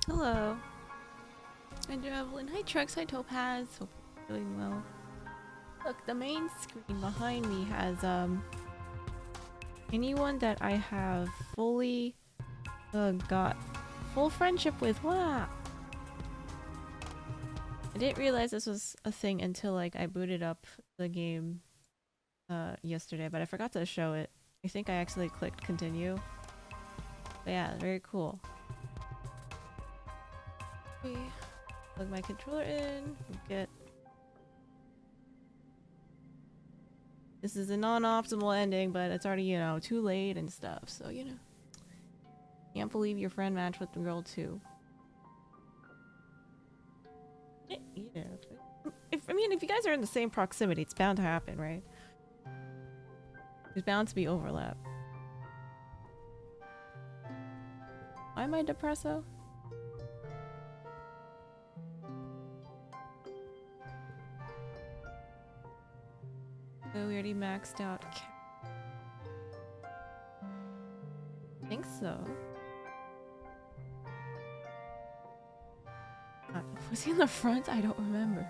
Hello. Hi, Javelin. Hi, Trux. Hi, Topaz. Hope you're doing well. Look, the main screen behind me has anyone that I have fully got full friendship with. Wow. I didn't realize this was a thing until like I booted up the game yesterday, but I forgot to show it. I think I actually clicked continue. But yeah, very cool. Okay. Plug my controller in. Get. This is a non-optimal ending, but it's already, too late and stuff, so, Can't believe your friend matched with the girl, too. Yeah. If you guys are in the same proximity, it's bound to happen, right? There's bound to be overlap. Why am I depresso? Oh, we already maxed out. I think so. Was he in the front? I don't remember.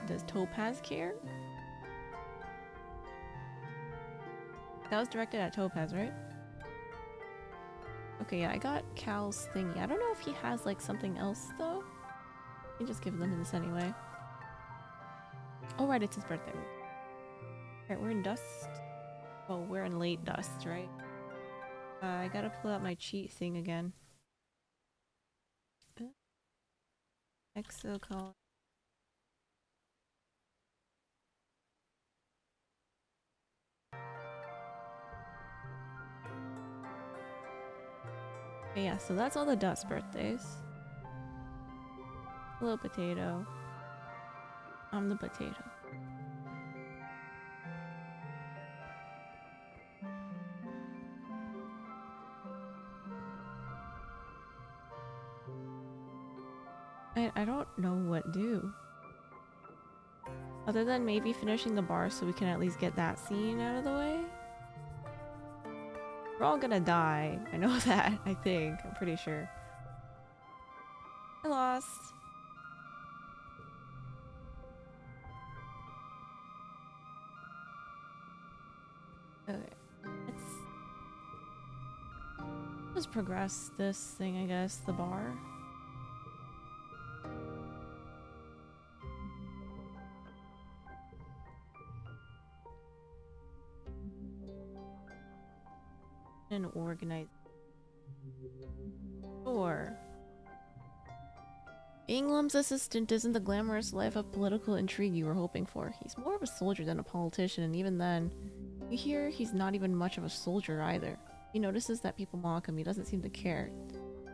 Does Topaz care? That was directed at Topaz, right? Okay, yeah, I got Cal's thingy. I don't know if he has, like, something else, though. You can just give them this anyway. Oh, right, it's his birthday. Alright, we're in dust. Well, we're in late dust, right? I gotta pull out my cheat thing again. Exocolonist. Okay, yeah, so that's all the dust birthdays. Hello, potato. I'm the potato. I don't know what do. Other than maybe finishing the bar so we can at least get that scene out of the way. We're all gonna die. I know that, I think. I'm pretty sure. I lost. Okay. Let's progress this thing, I guess. The bar. And organize. Sure. Inglam's assistant isn't the glamorous life of political intrigue you were hoping for. He's more of a soldier than a politician, and even then, you hear he's not even much of a soldier either. He notices that people mock him, he doesn't seem to care.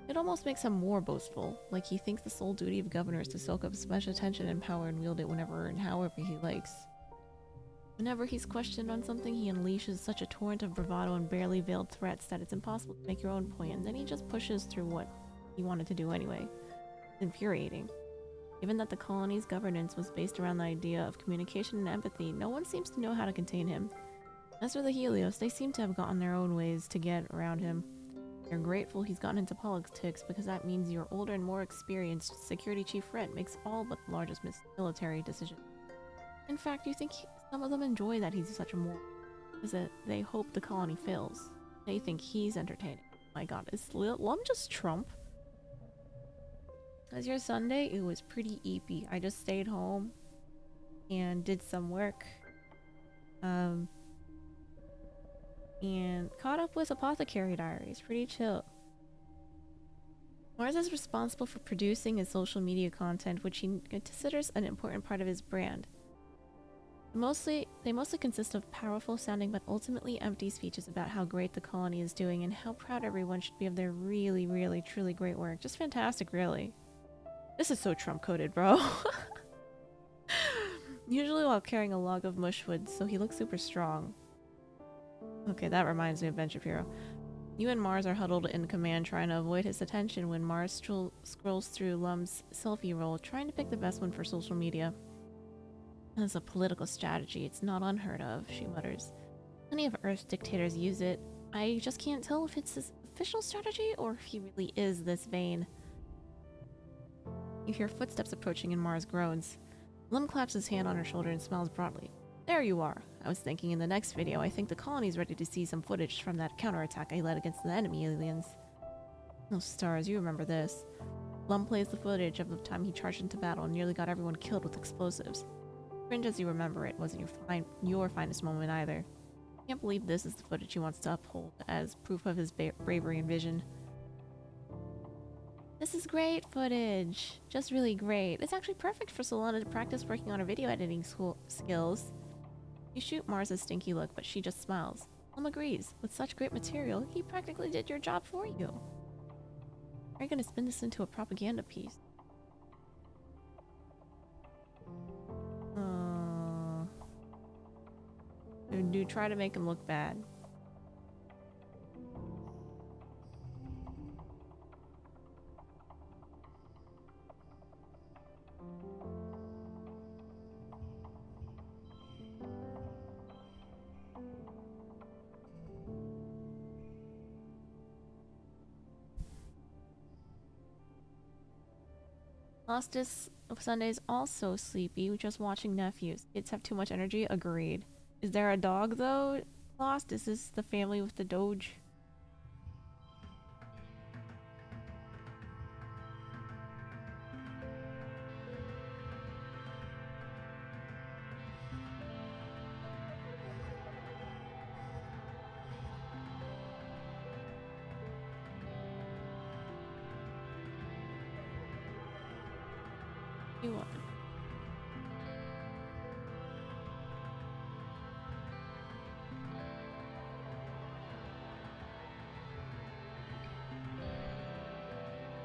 It almost makes him more boastful, like he thinks the sole duty of governor is to soak up as much attention and power and wield it whenever and however he likes. Whenever he's questioned on something, he unleashes such a torrent of bravado and barely veiled threats that it's impossible to make your own point, and then he just pushes through what he wanted to do anyway. It's infuriating. Given that the colony's governance was based around the idea of communication and empathy, no one seems to know how to contain him. As for the Helios, they seem to have gotten their own ways to get around him. They're grateful he's gotten into politics because that means your older and more experienced security chief Red makes all but the largest military decisions. In fact, you think some of them enjoy that he's such a moron, because they hope the colony fails. They think he's entertaining. My god, is Lum just Trump? As your Sunday, it was pretty eepy. I just stayed home and did some work. And caught up with Apothecary Diaries. Pretty chill. Mars is responsible for producing his social media content, which he considers an important part of his brand. They mostly consist of powerful sounding but ultimately empty speeches about how great the colony is doing and how proud everyone should be of their really, really, truly great work. Just fantastic, really. This is so Trump-coded, bro. Usually while carrying a log of mushwood, so he looks super strong. Okay, that reminds me of Ben Shapiro. You and Mars are huddled in command trying to avoid his attention when Mars scrolls through Lum's selfie roll, trying to pick the best one for social media. As a political strategy, it's not unheard of, she mutters. Plenty of Earth's dictators use it. I just can't tell if it's his official strategy or if he really is this vain. You hear footsteps approaching and Mars groans. Lum claps his hand on her shoulder and smiles broadly. There you are. I was thinking in the next video, I think the colony's ready to see some footage from that counterattack I led against the enemy aliens. No stars, you remember this. Lum plays the footage of the time he charged into battle and nearly got everyone killed with explosives. Cringe as you remember it wasn't your finest moment either. Can't believe this is the footage he wants to uphold as proof of his bravery and vision. This is great footage. Just really great. It's actually perfect for Solana to practice working on her video editing skills. You shoot Mars a stinky look, but she just smiles. Lum agrees. With such great material, he practically did your job for you. Are you going to spin this into a propaganda piece? Do try to make him look bad. Lostis Sunday's also sleepy, just watching nephews. Kids have too much energy, agreed. Is there a dog though? Lost? Is this the family with the Doge? You want?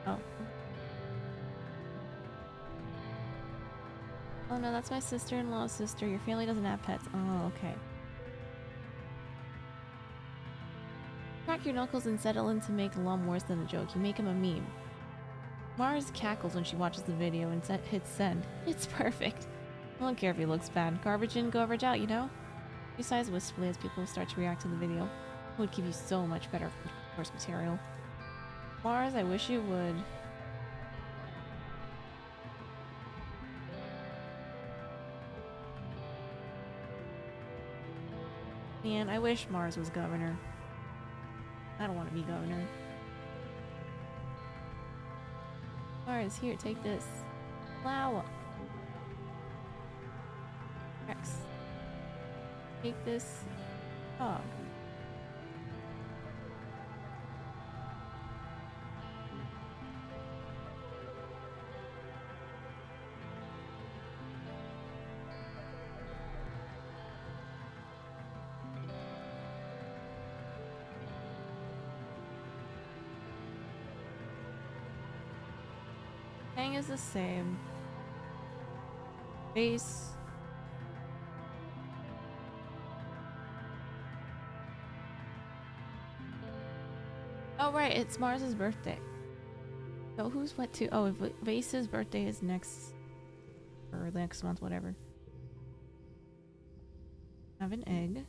Oh. Oh no, that's my sister-in-law's sister. Your family doesn't have pets. Oh, okay. Crack your knuckles and settle in to make Lum worse than a joke. You make him a meme. Mars cackles when she watches the video and hits send. It's perfect. I don't care if he looks bad. Garbage in, garbage out, you know? She sighs wistfully as people start to react to the video. It would give you so much better course material. Mars, I wish you would. Man, I wish Mars was governor. I don't want to be governor. Mars, here, take this. Flower. Rex. Take this. Dog. Hang is the same. Base. Oh right, it's Mars's birthday. So who's what to? Oh, Vase's birthday is next or next month, whatever. Have an egg.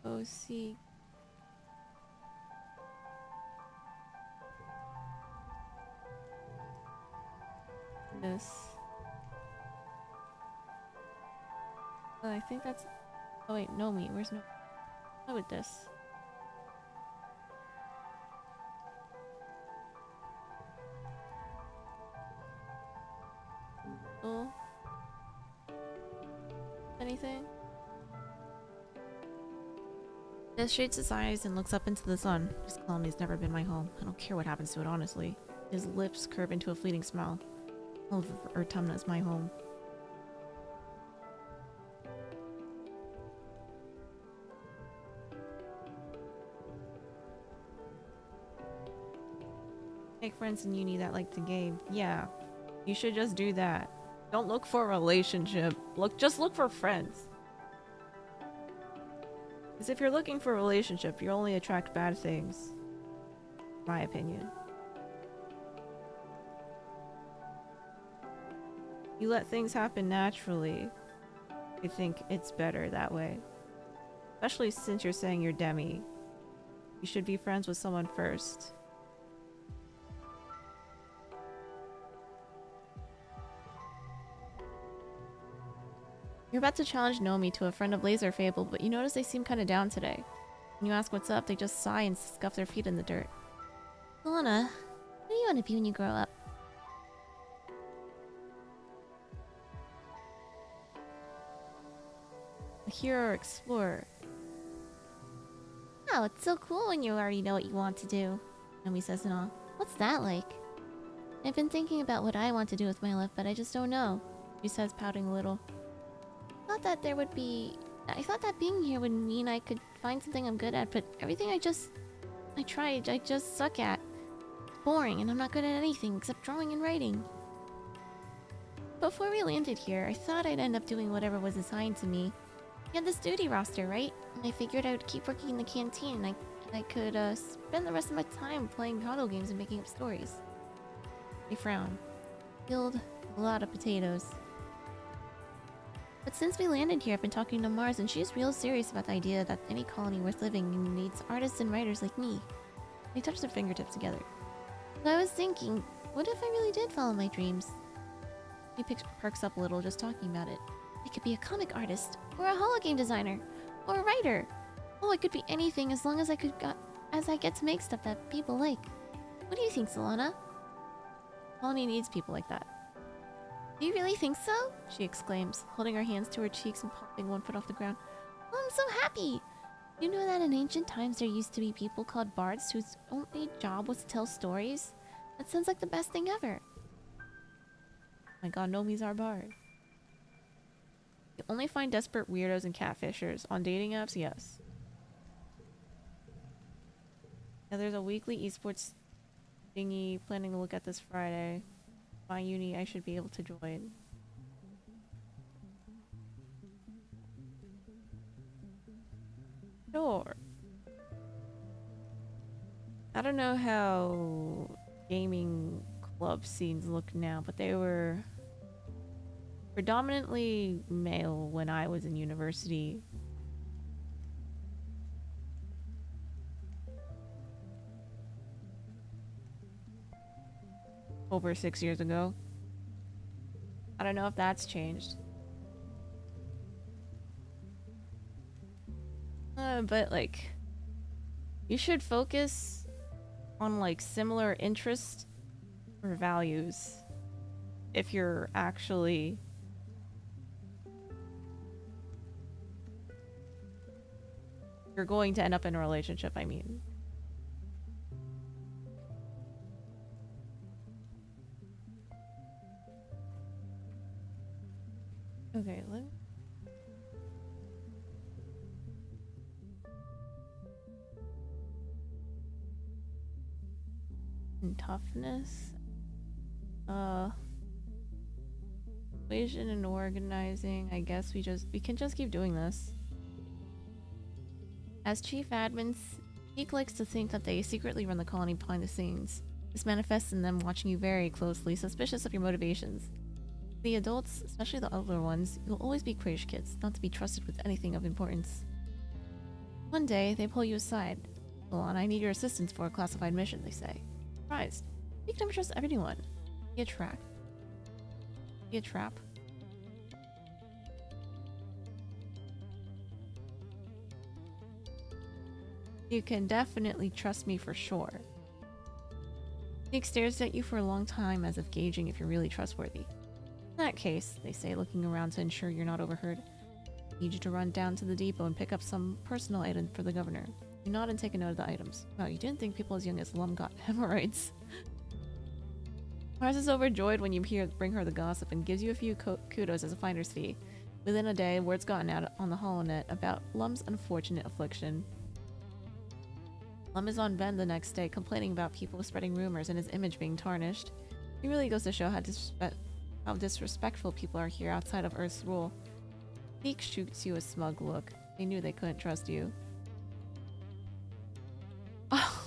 Go see. This. I think that's. Oh wait, no meat. Where's no? What with this? Oh. Anything? Des shades his eyes and looks up into the sun. This colony's never been my home. I don't care what happens to it, honestly. His lips curve into a fleeting smile. Oh, Ertumna is my home. Make friends in uni that like to game. Yeah, you should just do that. Don't look for a relationship. Just look for friends. Because if you're looking for a relationship, you only attract bad things. My opinion. You let things happen naturally. I think it's better that way. Especially since you're saying you're Demi. You should be friends with someone first. You're about to challenge Nomi to a friend of Laser Fable, but you notice they seem kinda down today. When you ask what's up, they just sigh and scuff their feet in the dirt. Lana, what do you want to be when you grow up? A hero or explorer. Oh, it's so cool when you already know what you want to do. Nomi says in awe. What's that like? I've been thinking about what I want to do with my life, but I just don't know. She says, pouting a little. I thought that being here would mean I could find something I'm good at, but everything I tried, I just suck at. It's boring, and I'm not good at anything except drawing and writing. Before we landed here, I thought I'd end up doing whatever was assigned to me. You had this duty roster, right? And I figured I would keep working in the canteen, and I could spend the rest of my time playing paddle games and making up stories. They frown. Killed a lot of potatoes. But since we landed here, I've been talking to Mars, and she's real serious about the idea that any colony worth living in needs artists and writers like me. They touch their fingertips together. So I was thinking, what if I really did follow my dreams? He perks up a little just talking about it. I could be a comic artist, or a hologame designer, or a writer. Oh, I could be anything as long as I get to make stuff that people like. What do you think, Solana? Colony needs people like that. Do you really think so? She exclaims, holding her hands to her cheeks and popping one foot off the ground. Oh, I'm so happy! You know that in ancient times there used to be people called bards whose only job was to tell stories? That sounds like the best thing ever. My god, Nomi's our bard. You only find desperate weirdos and catfishers. On dating apps, yes. Yeah, there's a weekly esports thingy planning to look at this Friday. My uni, I should be able to join. Sure. I don't know how gaming club scenes look now, but they were predominantly male when I was in university. Over 6 years ago. I don't know if that's changed. But like, you should focus on like similar interests or values if you're actually you're going to end up in a relationship, I mean. Okay, let me... And toughness. Persuasion and organizing. I guess we can just keep doing this. As chief admins, Zeke likes to think that they secretly run the colony behind the scenes. This manifests in them watching you very closely, suspicious of your motivations. The adults, especially the older ones, you'll always be Crash kids, not to be trusted with anything of importance. One day, they pull you aside. Solana, I need your assistance for a classified mission, they say. Surprised. You can never trust anyone. Be a trap. Be a trap. You can definitely trust me for sure. Zeke stares at you for a long time as if gauging if you're really trustworthy. In that case, they say, looking around to ensure you're not overheard, I need you to run down to the depot and pick up some personal item for the governor. You nod and take a note of the items. Wow, you didn't think people as young as Lum got hemorrhoids. Mars is overjoyed when you bring her the gossip and gives you a few kudos as a finder's fee. Within a day, word's gotten out on the holonet about Lum's unfortunate affliction. Lum is on Ven the next day, complaining about people spreading rumors and his image being tarnished. He really goes to show how disrespectful people are here outside of Earth's rule. Zeke shoots you a smug look. They knew they couldn't trust you. Oh.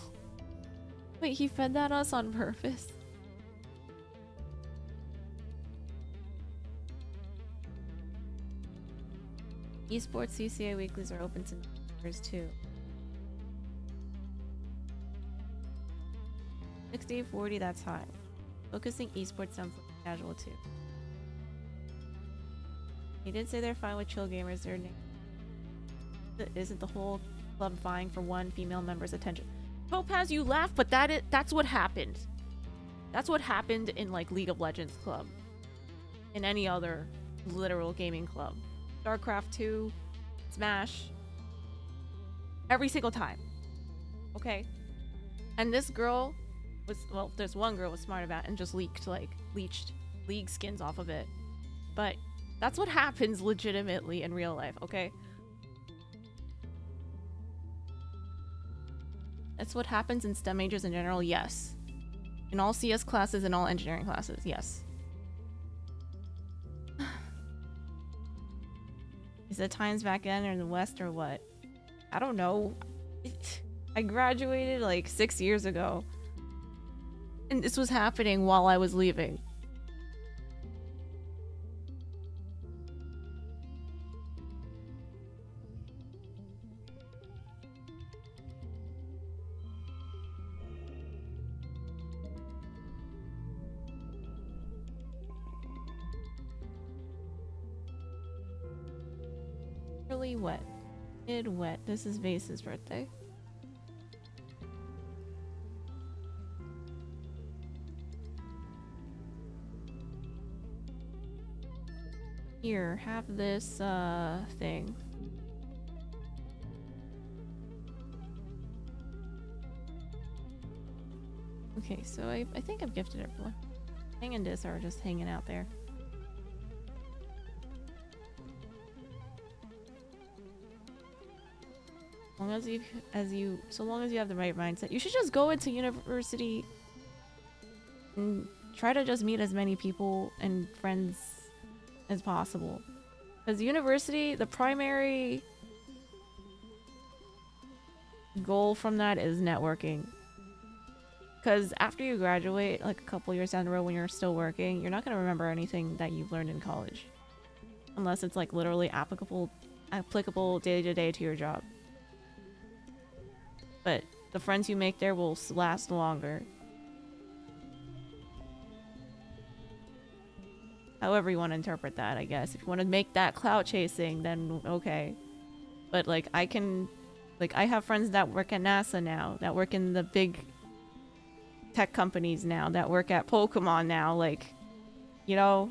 Wait, he fed that us on purpose? Esports CCA weeklies are open to members too. 60-40, that's high. Focusing esports sounds like casual too. He did say they're fine with chill gamers. Their name isn't the whole club vying for one female member's attention. Topaz, you laugh, but that's what happened. That's what happened in like League of Legends club. In any other literal gaming club. StarCraft 2, Smash. Every single time. Okay? And this girl was, well, there's one girl was smart about it and just leached league skins off of it. But that's what happens legitimately in real life, okay? That's what happens in STEM majors in general, yes. In all CS classes and all engineering classes, yes. Is it times back then or in the West or what? I don't know. I graduated like 6 years ago. And this was happening while I was leaving. Really wet. Mid wet. This is Vase's birthday. Here, have this thing. Okay, so I think I've gifted everyone. Hang and Dis are just hanging out there. So long as you have the right mindset, you should just go into university and try to just meet as many people and friends as possible. Because university, the primary goal from that is networking. Because after you graduate, like a couple years down the road when you're still working, you're not going to remember anything that you've learned in college. Unless it's like literally applicable day to day to your job. But the friends you make there will last longer. However you want to interpret that, I guess. If you want to make that clout chasing, then okay. But like I have friends that work at NASA now, that work in the big tech companies now, that work at Pokemon now, like, you know.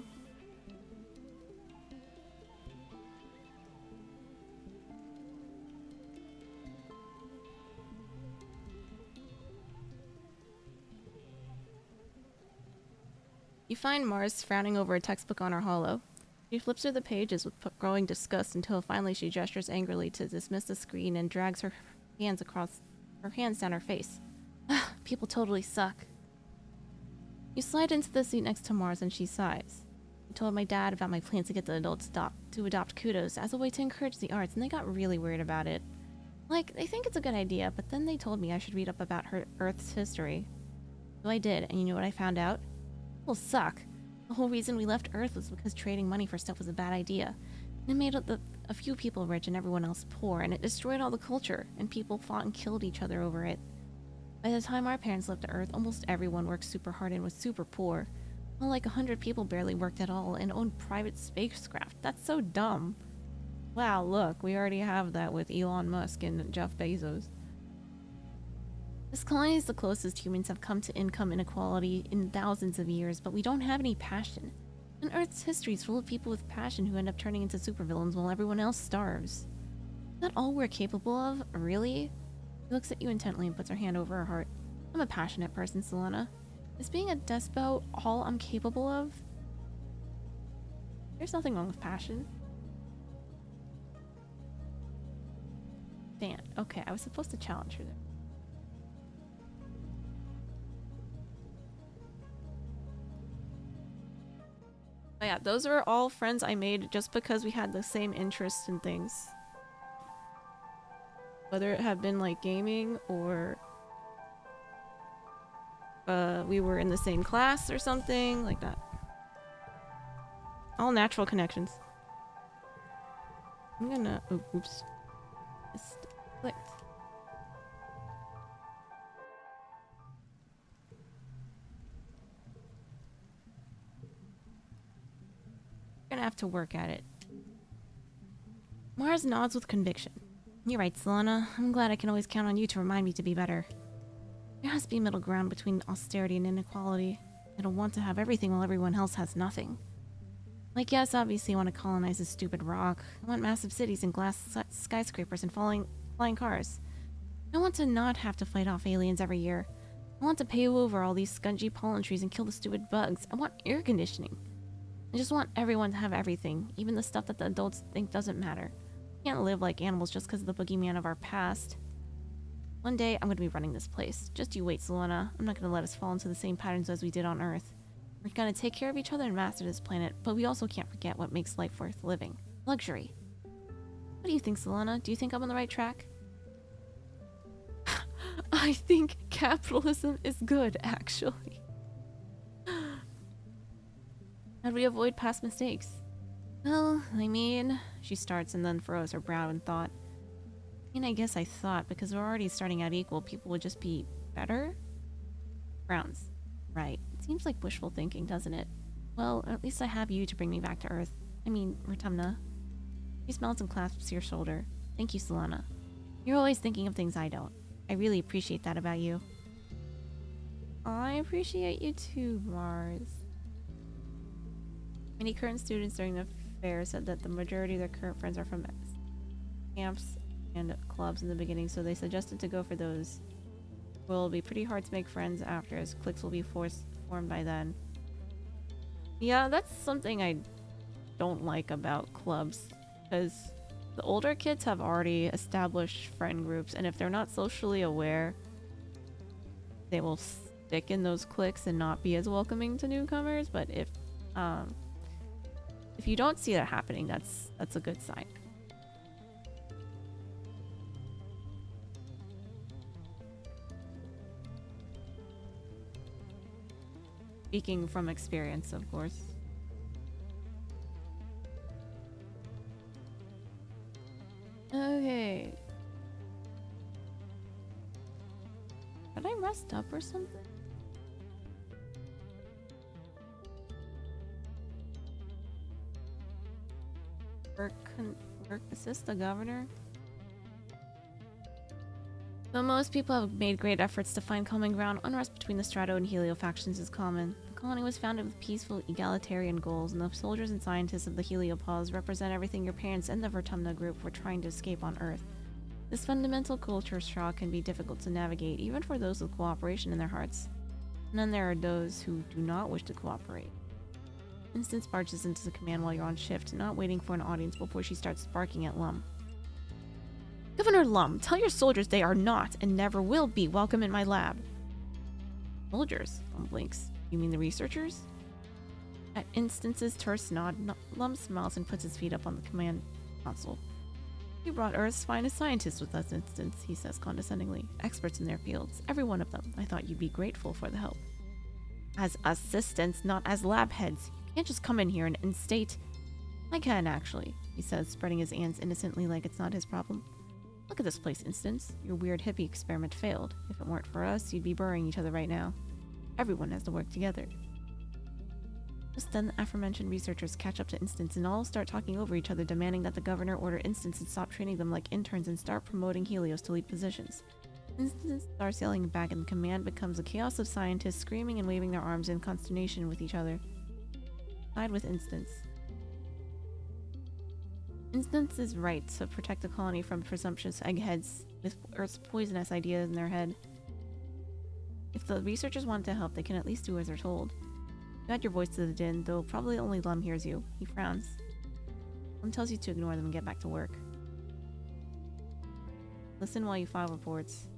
You find Mars frowning over a textbook on her holo. She flips through the pages with growing disgust until finally she gestures angrily to dismiss the screen and drags her hands down her face. People totally suck. You slide into the seat next to Mars and she sighs. I told my dad about my plans to get the adults to adopt kudos as a way to encourage the arts, and they got really weird about it. Like, they think it's a good idea, but then they told me I should read up about Earth's history. So I did, and you know what I found out? People suck. The whole reason we left Earth was because trading money for stuff was a bad idea. And it made a few people rich and everyone else poor, and it destroyed all the culture, and people fought and killed each other over it. By the time our parents left Earth, almost everyone worked super hard and was super poor. Well, like 100 people barely worked at all and owned private spacecraft. That's so dumb. Wow, look, we already have that with Elon Musk and Jeff Bezos. This colony is the closest humans have come to income inequality in thousands of years, but we don't have any passion. And Earth's history is full of people with passion who end up turning into supervillains while everyone else starves. Is that all we're capable of? Really? She looks at you intently and puts her hand over her heart. I'm a passionate person, Selena. Is being a despot all I'm capable of? There's nothing wrong with passion. Damn. Okay, I was supposed to challenge her there. But yeah, those are all friends I made just because we had the same interests in things. Whether it had been like gaming or we were in the same class or something like that. All natural connections. I'm gonna... Oh, oops. Just clicked. Gonna have to work at it. Mars nods with conviction. You're right, Solana. I'm glad I can always count on you to remind me to be better. There has to be a middle ground between austerity and inequality. I don't want to have everything while everyone else has nothing. Like, yes, obviously I want to colonize this stupid rock. I want massive cities and glass skyscrapers and flying cars. I want to not have to fight off aliens every year. I want to pave over all these scungy pollen trees and kill the stupid bugs. I want air conditioning. I just want everyone to have everything, even the stuff that the adults think doesn't matter. We can't live like animals just because of the boogeyman of our past. One day, I'm going to be running this place. Just you wait, Solana. I'm not going to let us fall into the same patterns as we did on Earth. We're going to take care of each other and master this planet, but we also can't forget what makes life worth living. Luxury. What do you think, Solana? Do you think I'm on the right track? I think capitalism is good, actually. How do we avoid past mistakes? Well, I mean... She starts and then furrows her brow in thought. I mean, I guess I thought, because we're already starting out equal, people would just be better? Frowns. Right. It seems like wishful thinking, doesn't it? Well, at least I have you to bring me back to Earth. I mean, Rotumna. She smiles and clasps your shoulder. Thank you, Solana. You're always thinking of things I don't. I really appreciate that about you. I appreciate you too, Mars. Many current students during the fair said that the majority of their current friends are from camps and clubs in the beginning, so they suggested to go for those. It will be pretty hard to make friends after, as cliques will be formed by then. Yeah, that's something I don't like about clubs, because the older kids have already established friend groups, and if they're not socially aware, they will stick in those cliques and not be as welcoming to newcomers. But if you don't see that happening, that's a good sign. Speaking from experience, of course. Okay. Did I rest up or something? Work assist the governor? Though most people have made great efforts to find common ground, unrest between the Strato and Helio factions is common. The colony was founded with peaceful, egalitarian goals, and the soldiers and scientists of the Heliopause represent everything your parents and the Vertumna group were trying to escape on Earth. This fundamental culture shock can be difficult to navigate, even for those with cooperation in their hearts. And then there are those who do not wish to cooperate. Instance barges into the command while you're on shift, not waiting for an audience before she starts barking at Lum. Governor Lum, tell your soldiers they are not and never will be welcome in my lab. Soldiers? Lum blinks. You mean the researchers? At Instance's terse nod, Lum smiles and puts his feet up on the command console. You brought Earth's finest scientists with us, Instance, he says condescendingly. Experts in their fields, every one of them. I thought you'd be grateful for the help. As assistants, not as lab heads. You can't just come in here and state... I can, actually, he says, spreading his hands innocently like it's not his problem. Look at this place, Instance. Your weird hippie experiment failed. If it weren't for us, you'd be burying each other right now. Everyone has to work together. Just then, the aforementioned researchers catch up to Instance and all start talking over each other, demanding that the governor order Instance and stop training them like interns and start promoting Helios to lead positions. Instance starts yelling back and the command becomes a chaos of scientists screaming and waving their arms in consternation with each other. Side with Instance. Instance is right to protect the colony from presumptuous eggheads with Earth's poisonous ideas in their head. If the researchers want to help, they can at least do as they're told. You add your voice to the din, though probably only Lum hears you. He frowns. Lum tells you to ignore them and get back to work. Listen while you file reports.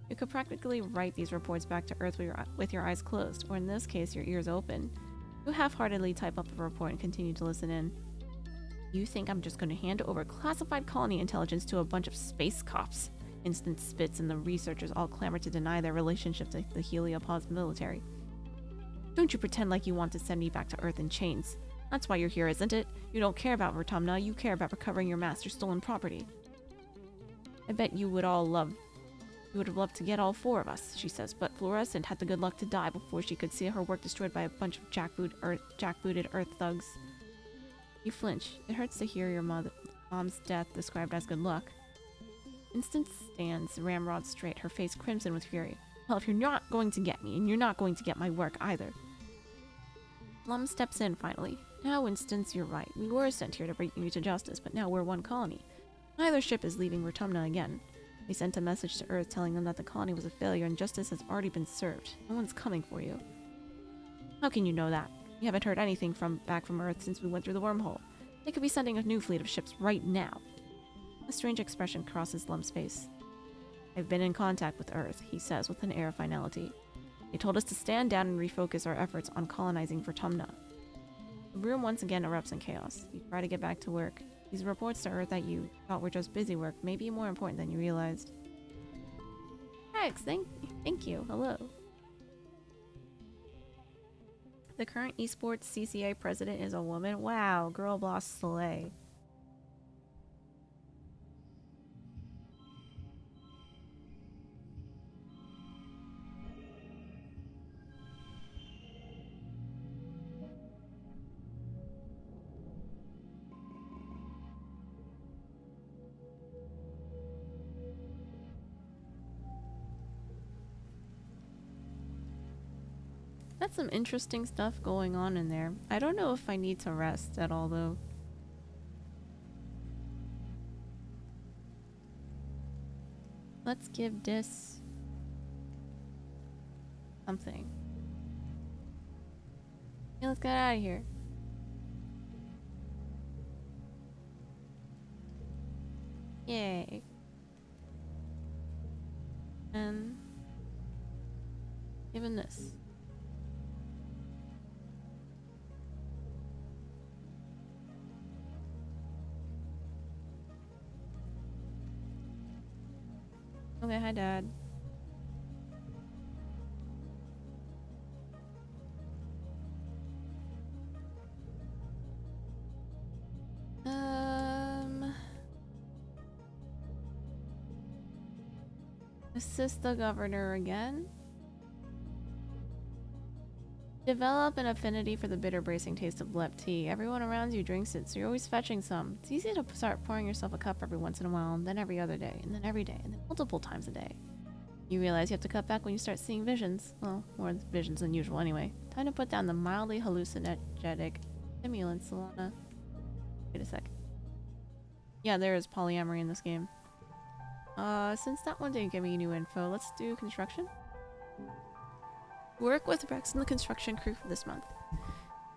You could practically write these reports back to Earth with your eyes closed, or in this case, your ears open. You half-heartedly type up a report and continue to listen in. You think I'm just going to hand over classified colony intelligence to a bunch of space cops? Instant spits and the researchers all clamor to deny their relationship to the Heliopod's military. Don't you pretend like you want to send me back to Earth in chains. That's why you're here, isn't it? You don't care about Vertumna, you care about recovering your master's stolen property. I bet you would have loved to get all 4 of us, she says, but Fluorescent had the good luck to die before she could see her work destroyed by a bunch of jackbooted Earth thugs. You flinch. It hurts to hear your mom's death described as good luck. Instant stands ramrod straight, her face crimson with fury. Well, if you're not going to get me, and you're not going to get my work either. Lum steps in finally. Now, Instance, you're right. We were sent here to bring you to justice, but now we're one colony. Neither ship is leaving Vertumna again. We sent a message to Earth telling them that the colony was a failure and justice has already been served. No one's coming for you. How can you know that? We haven't heard anything back from Earth since we went through the wormhole. They could be sending a new fleet of ships right now. A strange expression crosses Lum's face. I've been in contact with Earth, he says with an air of finality. They told us to stand down and refocus our efforts on colonizing Vertumna. The room once again erupts in chaos. You try to get back to work. These reports to Earth that you thought were just busy work may be more important than you realized. Rex, thank you. Hello. The current esports CCA president is a woman. Wow, girl boss slay. That's some interesting stuff going on in there. I don't know if I need to rest at all, though. Let's give this something. Yeah, let's get out of here. Yay. And given this. Okay, hi Dad. Assist the governor again. Develop an affinity for the bitter bracing taste of lep tea. Everyone around you drinks it, so you're always fetching some. It's easy to start pouring yourself a cup every once in a while, and then every other day, and then every day, and then multiple times a day. You realize you have to cut back when you start seeing visions. Well, more visions than usual anyway. Time to put down the mildly hallucinogenic stimulants, Solana. Wait a sec. Yeah, there is polyamory in this game. Since that one didn't give me new info, let's do construction. Work with Rex and the construction crew for this month.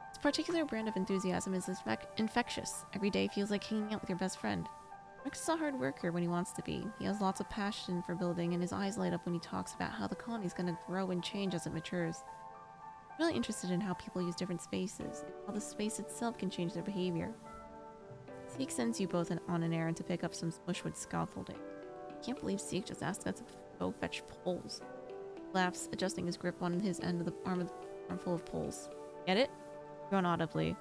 This particular brand of enthusiasm is infectious. Every day feels like hanging out with your best friend. Rex is a hard worker when he wants to be. He has lots of passion for building, and his eyes light up when he talks about how the colony is going to grow and change as it matures. I'm really interested in how people use different spaces, and how the space itself can change their behavior. Zeke sends you both on an errand to pick up some bushwood scaffolding. I can't believe Zeke just asked us to go fetch poles. Laughs, adjusting his grip on his end of the armful of poles. Get it? Groan audibly.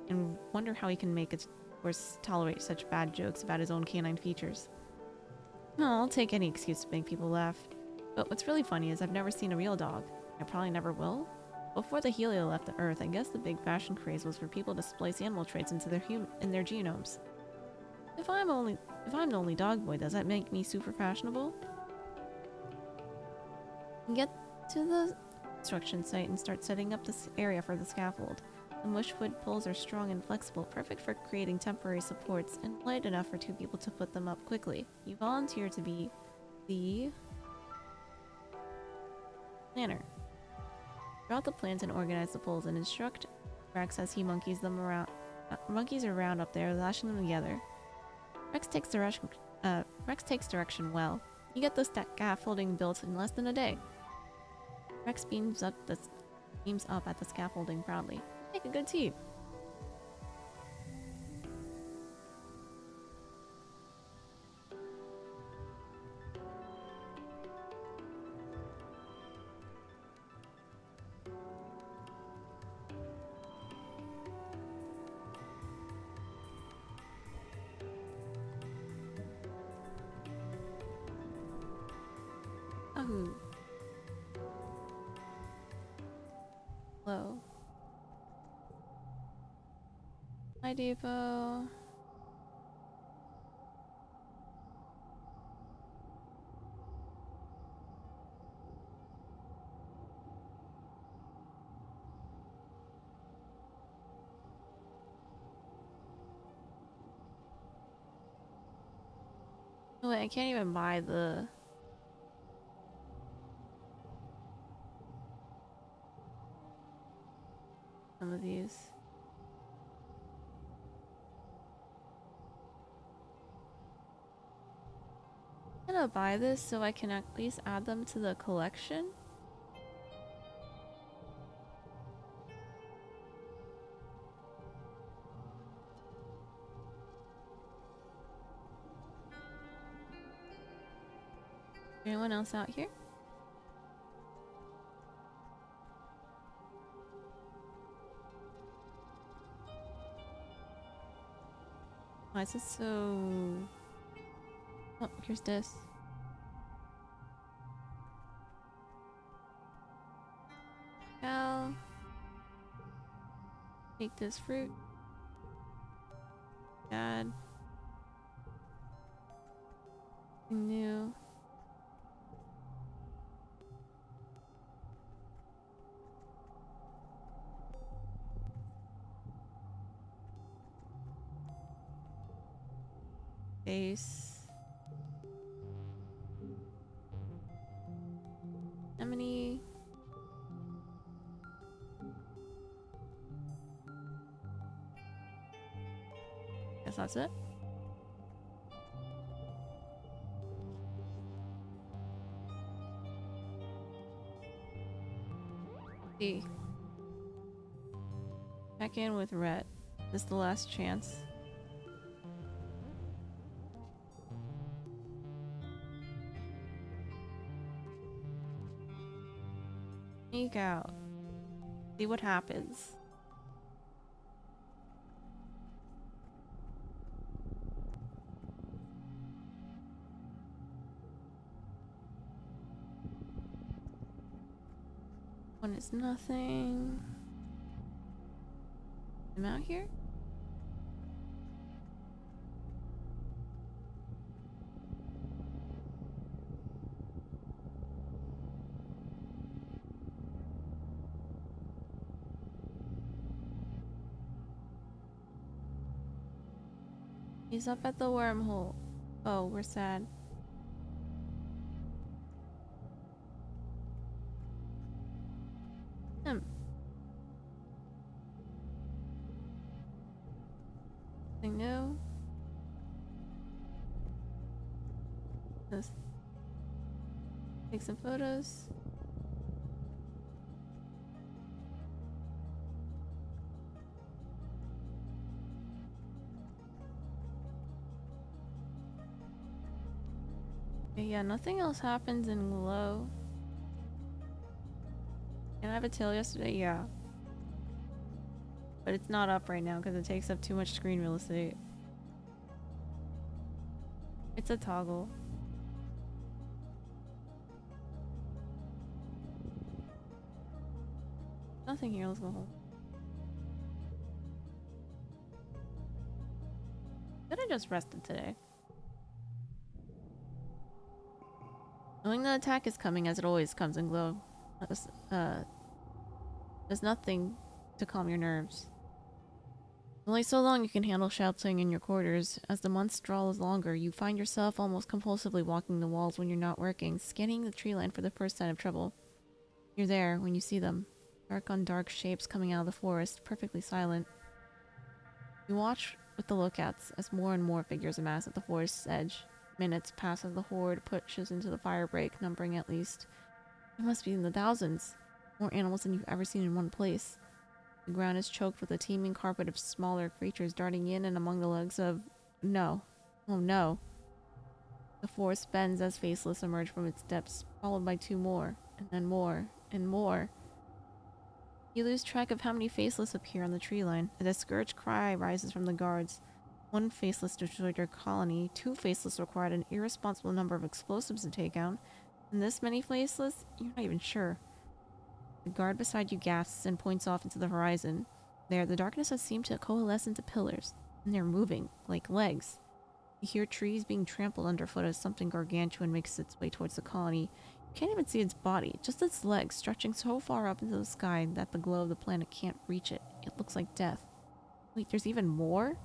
And wonder how he can make it or tolerate such bad jokes about his own canine features. No, I'll take any excuse to make people laugh. But what's really funny is I've never seen a real dog. I probably never will. Before the Helio left the Earth, I guess the big fashion craze was for people to splice animal traits into their genomes. If I'm the only dog boy, does that make me super fashionable? Get to the construction site and start setting up this area for the scaffold. The bushwood poles are strong and flexible, perfect for creating temporary supports, and light enough for 2 people to put them up quickly. You volunteer to be the planner. Draw out the plans and organize the poles, and instruct Rex as he monkeys around up there, lashing them together. Rex takes direction well. You get the scaffolding built in less than a day. Rex beams up at the scaffolding proudly. Make a good team. Yahoo! Hello. Hi, Depot. Oh wait, I can't even buy some of these. I'm gonna buy this so I can at least add them to the collection. Anyone else out here? Why is it so... Oh, here's this. I'll take this fruit. Add. New. Base. How many? Guess that's it. See. Check in with Rhett. This is the last chance. Sneak out. See what happens. One is nothing. I'm out here? He's up at the wormhole. Oh, we're sad. Nothing new. Let's take some photos. Okay, yeah, nothing else happens in Glow. Can I have a tail yesterday? Yeah. But it's not up right now because it takes up too much screen real estate. It's a toggle. Nothing here, let's go home. Could have just rested today. Knowing the attack is coming as it always comes in Glow. There's nothing to calm your nerves. Only so long you can handle shouting in your quarters. As the months draw longer, you find yourself almost compulsively walking the walls when you're not working, scanning the tree line for the first sign of trouble. You're there when you see them. Dark on dark shapes coming out of the forest, perfectly silent. You watch with the lookouts as more and more figures amass at the forest's edge. Minutes pass as the horde pushes into the firebreak, numbering at least. It must be in the thousands. More animals than you've ever seen in one place. The ground is choked with a teeming carpet of smaller creatures darting in and among the legs of... No. Oh no. The forest bends as Faceless emerge from its depths, followed by two more, and then more, and more. You lose track of how many Faceless appear on the tree line. A discouraged cry rises from the guards. One Faceless destroyed your colony. Two Faceless required an irresponsible number of explosives to take out. And this many faceless? You're not even sure. The guard beside you gasps and points off into the horizon. There, the darkness has seemed to coalesce into pillars, and they're moving, like legs. You hear trees being trampled underfoot as something gargantuan makes its way towards the colony. You can't even see its body, just its legs stretching so far up into the sky that the glow of the planet can't reach it. It looks like death. Wait, there's even more?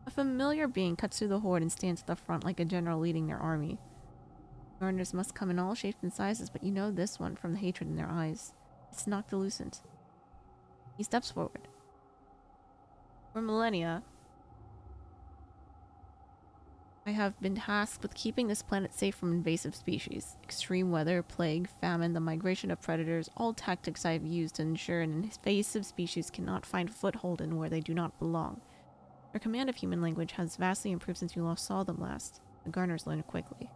A familiar being cuts through the horde and stands at the front like a general leading their army. Gardeners must come in all shapes and sizes, but you know this one from the hatred in their eyes. It's Noctilucent. He steps forward. For millennia, I have been tasked with keeping this planet safe from invasive species. Extreme weather, plague, famine, the migration of predators, all tactics I have used to ensure an invasive species cannot find foothold in where they do not belong. Their command of human language has vastly improved since you saw them last. The Gardeners learned quickly.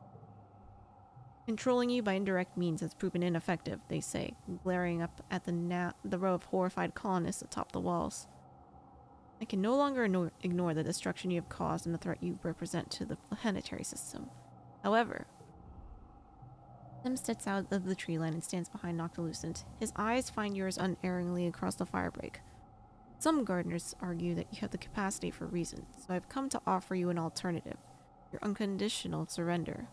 Controlling you by indirect means has proven ineffective, they say, glaring up at the row of horrified colonists atop the walls. I can no longer ignore the destruction you have caused and the threat you represent to the planetary system. However, Tim steps out of the tree line and stands behind Noctilucent. His eyes find yours unerringly across the firebreak. Some gardeners argue that you have the capacity for reason, so I've come to offer you an alternative. Your unconditional surrender.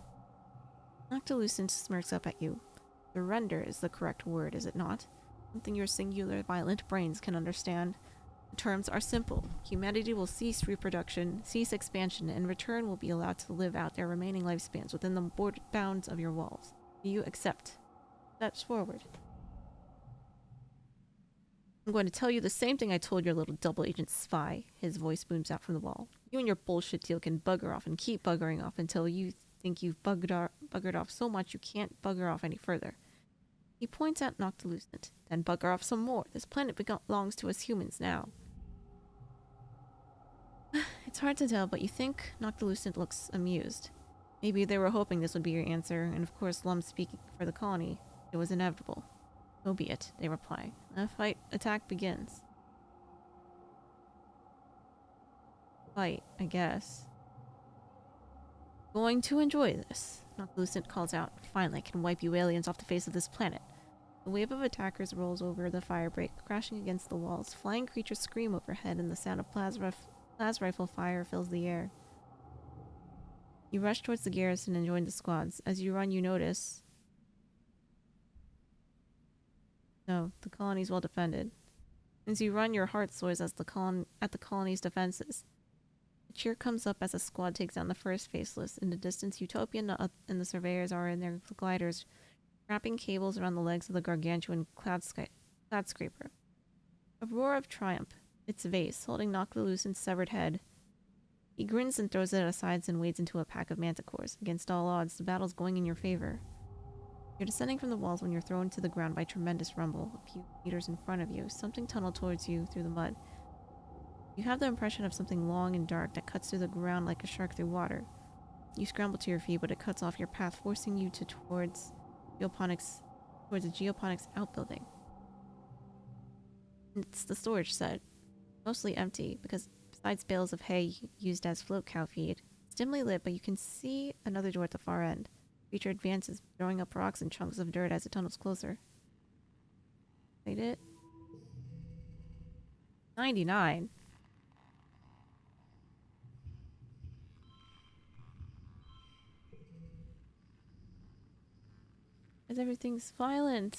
Noctilucent smirks up at you. Surrender is the correct word, is it not? Something your singular violent brains can understand. The terms are simple. Humanity will cease reproduction, cease expansion, and in return will be allowed to live out their remaining lifespans within the bounds of your walls. Do you accept? Steps forward. I'm going to tell you the same thing I told your little double agent spy. His voice booms out from the wall. You and your bullshit deal can bugger off and keep buggering off until you think you've buggered off so much you can't bugger off any further. He points at Noctilucent. Then bugger off some more. This planet belongs to us humans now. It's hard to tell, but you think Noctilucent looks amused. Maybe they were hoping this would be your answer, and of course Lum speaking for the colony. It was inevitable. So be it, they reply. The attack begins. Fight, I guess. Going to enjoy this, Noctilucent calls out. Finally, I can wipe you aliens off the face of this planet. The wave of attackers rolls over the firebreak, crashing against the walls. Flying creatures scream overhead, and the sound of plasma rifle fire fills the air. You rush towards the garrison and join the squads. As you run, you notice... No, the colony's well defended. As you run, your heart soars as at the colony's defenses. A cheer comes up as a squad takes down the first faceless. In the distance, Utopian and the surveyors are in their gliders, wrapping cables around the legs of the gargantuan cloudscraper. A roar of triumph. Its vase, holding Noctilucent's severed head. He grins and throws it aside and wades into a pack of manticores. Against all odds, the battle's going in your favor. You're descending from the walls when you're thrown to the ground by a tremendous rumble. A few meters in front of you, something tunneled towards you through the mud. You have the impression of something long and dark that cuts through the ground like a shark through water. You scramble to your feet, but it cuts off your path, forcing you towards a geoponics outbuilding. It's the storage set. Mostly empty, because besides bales of hay used as float cow feed, it's dimly lit, but you can see another door at the far end. The creature advances, throwing up rocks and chunks of dirt as it tunnels closer. Wait it. 99. As everything's violent.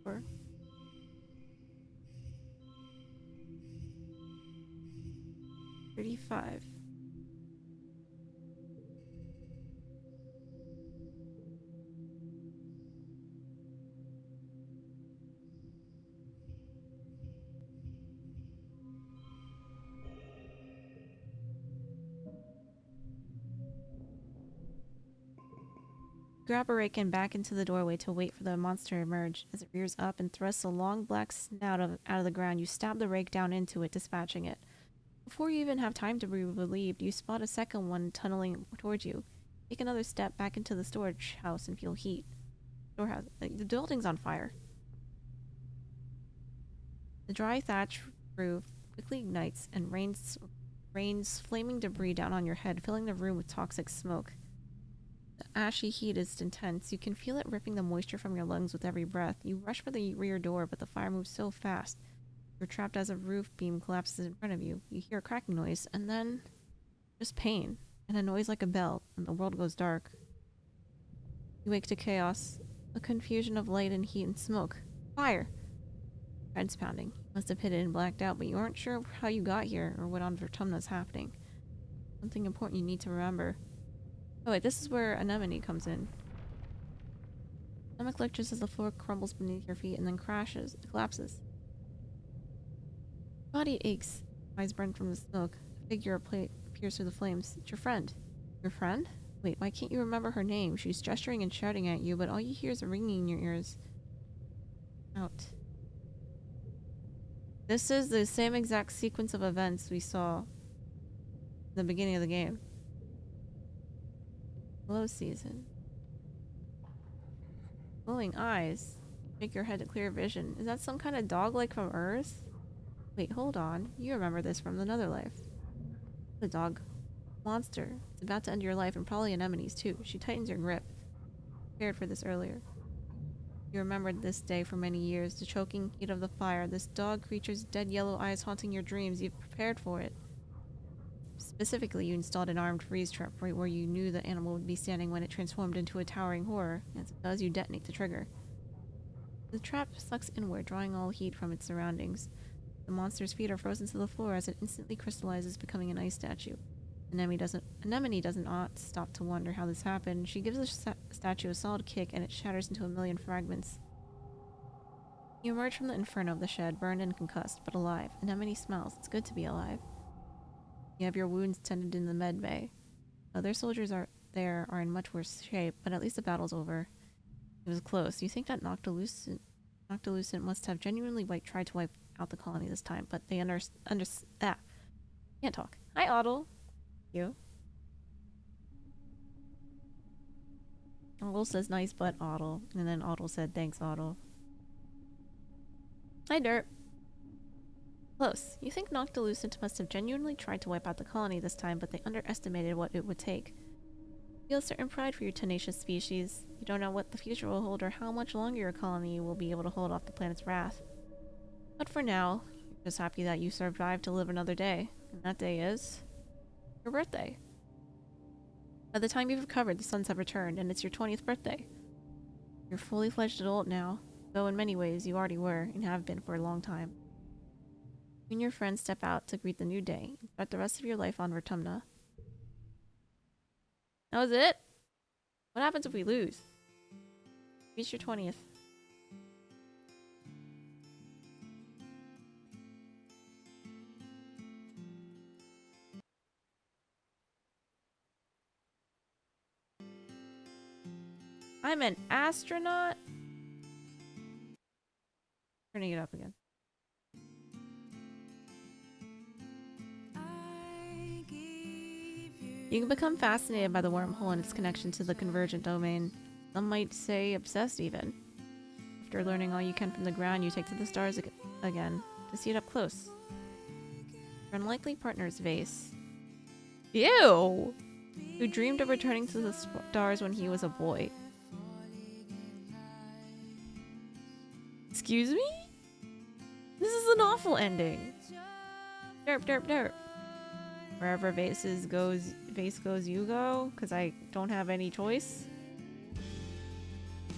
Or 35. Grab a rake and back into the doorway to wait for the monster to emerge. As it rears up and thrusts a long black snout out of the ground, you stab the rake down into it, dispatching it. Before you even have time to be relieved, you spot a second one tunneling towards you. Take another step back into the storage house and feel heat. Storehouse. The building's on fire. The dry thatch roof quickly ignites and rains flaming debris down on your head, filling the room with toxic smoke. The ashy heat is intense. You can feel it ripping the moisture from your lungs with every breath. You rush for the rear door, but the fire moves so fast. You're trapped as a roof beam collapses in front of you. You hear a cracking noise, and then just pain, and a noise like a bell, and the world goes dark. You wake to chaos, a confusion of light and heat and smoke. Fire! Head's pounding. You must have hit it and blacked out, but you aren't sure how you got here or what on Vertumna's happening. Something important you need to remember. Oh wait, this is where Anemone comes in. Stomach lurches as the floor crumbles beneath your feet and then collapses. Body aches. Eyes burn from the smoke. A figure appears through the flames. It's your friend. Your friend? Wait, why can't you remember her name? She's gesturing and shouting at you, but all you hear is a ringing in your ears. Out. This is the same exact sequence of events we saw in the beginning of the game. Low season. Glowing eyes. Make your head to clear vision. Is that some kind of dog like from Earth? Wait, hold on. You remember this from another life. The dog. Monster. It's about to end your life and probably Anemone's too. She tightens your grip. Prepared for this earlier. You remembered this day for many years. The choking heat of the fire. This dog creature's dead yellow eyes haunting your dreams. You've prepared for it. Specifically, you installed an armed freeze trap right where you knew the animal would be standing when it transformed into a towering horror. As it does, you detonate the trigger. The trap sucks inward, drawing all heat from its surroundings. The monster's feet are frozen to the floor as it instantly crystallizes, becoming an ice statue. Anemone does not stop to wonder how this happened. She gives the statue a solid kick and it shatters into a million fragments. You emerge from the inferno of the shed, burned and concussed, but alive. Anemone smells. It's good to be alive. You have your wounds tended in the med bay. Other soldiers are in much worse shape, but at least the battle's over. It was close. You think that Noctilucent must have genuinely tried to wipe out the colony this time, but they can't talk. Hi, Otto. You. Otto says nice butt, Otto. And then Otto said thanks, Otto. Hi, Dirt. Close. You think Noctilucent must have genuinely tried to wipe out the colony this time, but they underestimated what it would take. You feel a certain pride for your tenacious species. You don't know what the future will hold or how much longer your colony will be able to hold off the planet's wrath. But for now, you're just happy that you survived to live another day. And that day is your birthday. By the time you've recovered, the suns have returned, and it's your 20th birthday. You're a fully fledged adult now, though in many ways you already were, and have been for a long time. You and your friends step out to greet the new day, and start the rest of your life on Vertumna. That was it? What happens if we lose? Reach your 20th. I'm an astronaut? Turning it up again. You can become fascinated by the wormhole and its connection to the convergent domain. Some might say obsessed even. After learning all you can from the ground, you take to the stars again to see it up close. Your unlikely partner's Vase. Ew! Who dreamed of returning to the stars when he was a boy. Excuse me? This is an awful ending. Derp, derp, derp. Wherever Vase goes, you go, because I don't have any choice.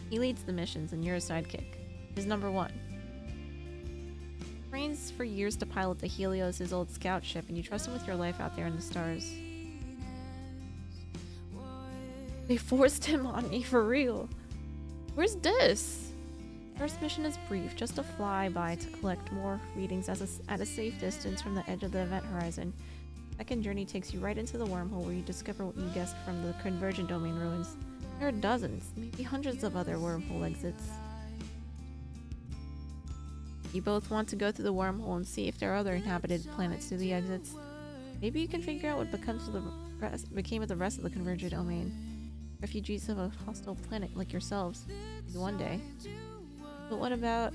He leads the missions, and you're a sidekick. He's number 1. Trains for years to pilot the Helios, his old scout ship, and you trust him with your life out there in the stars. They forced him on me for real. Where's this? First mission is brief, just a flyby to collect more readings at a safe distance from the edge of the event horizon. Second journey takes you right into the wormhole where you discover what you guessed from the convergent domain ruins. There are dozens, maybe hundreds of other wormhole exits. You both want to go through the wormhole and see if there are other inhabited planets through the exits. Maybe you can figure out what became of the rest of the Convergent domain. Refugees of a hostile planet like yourselves. Maybe one day. But what about...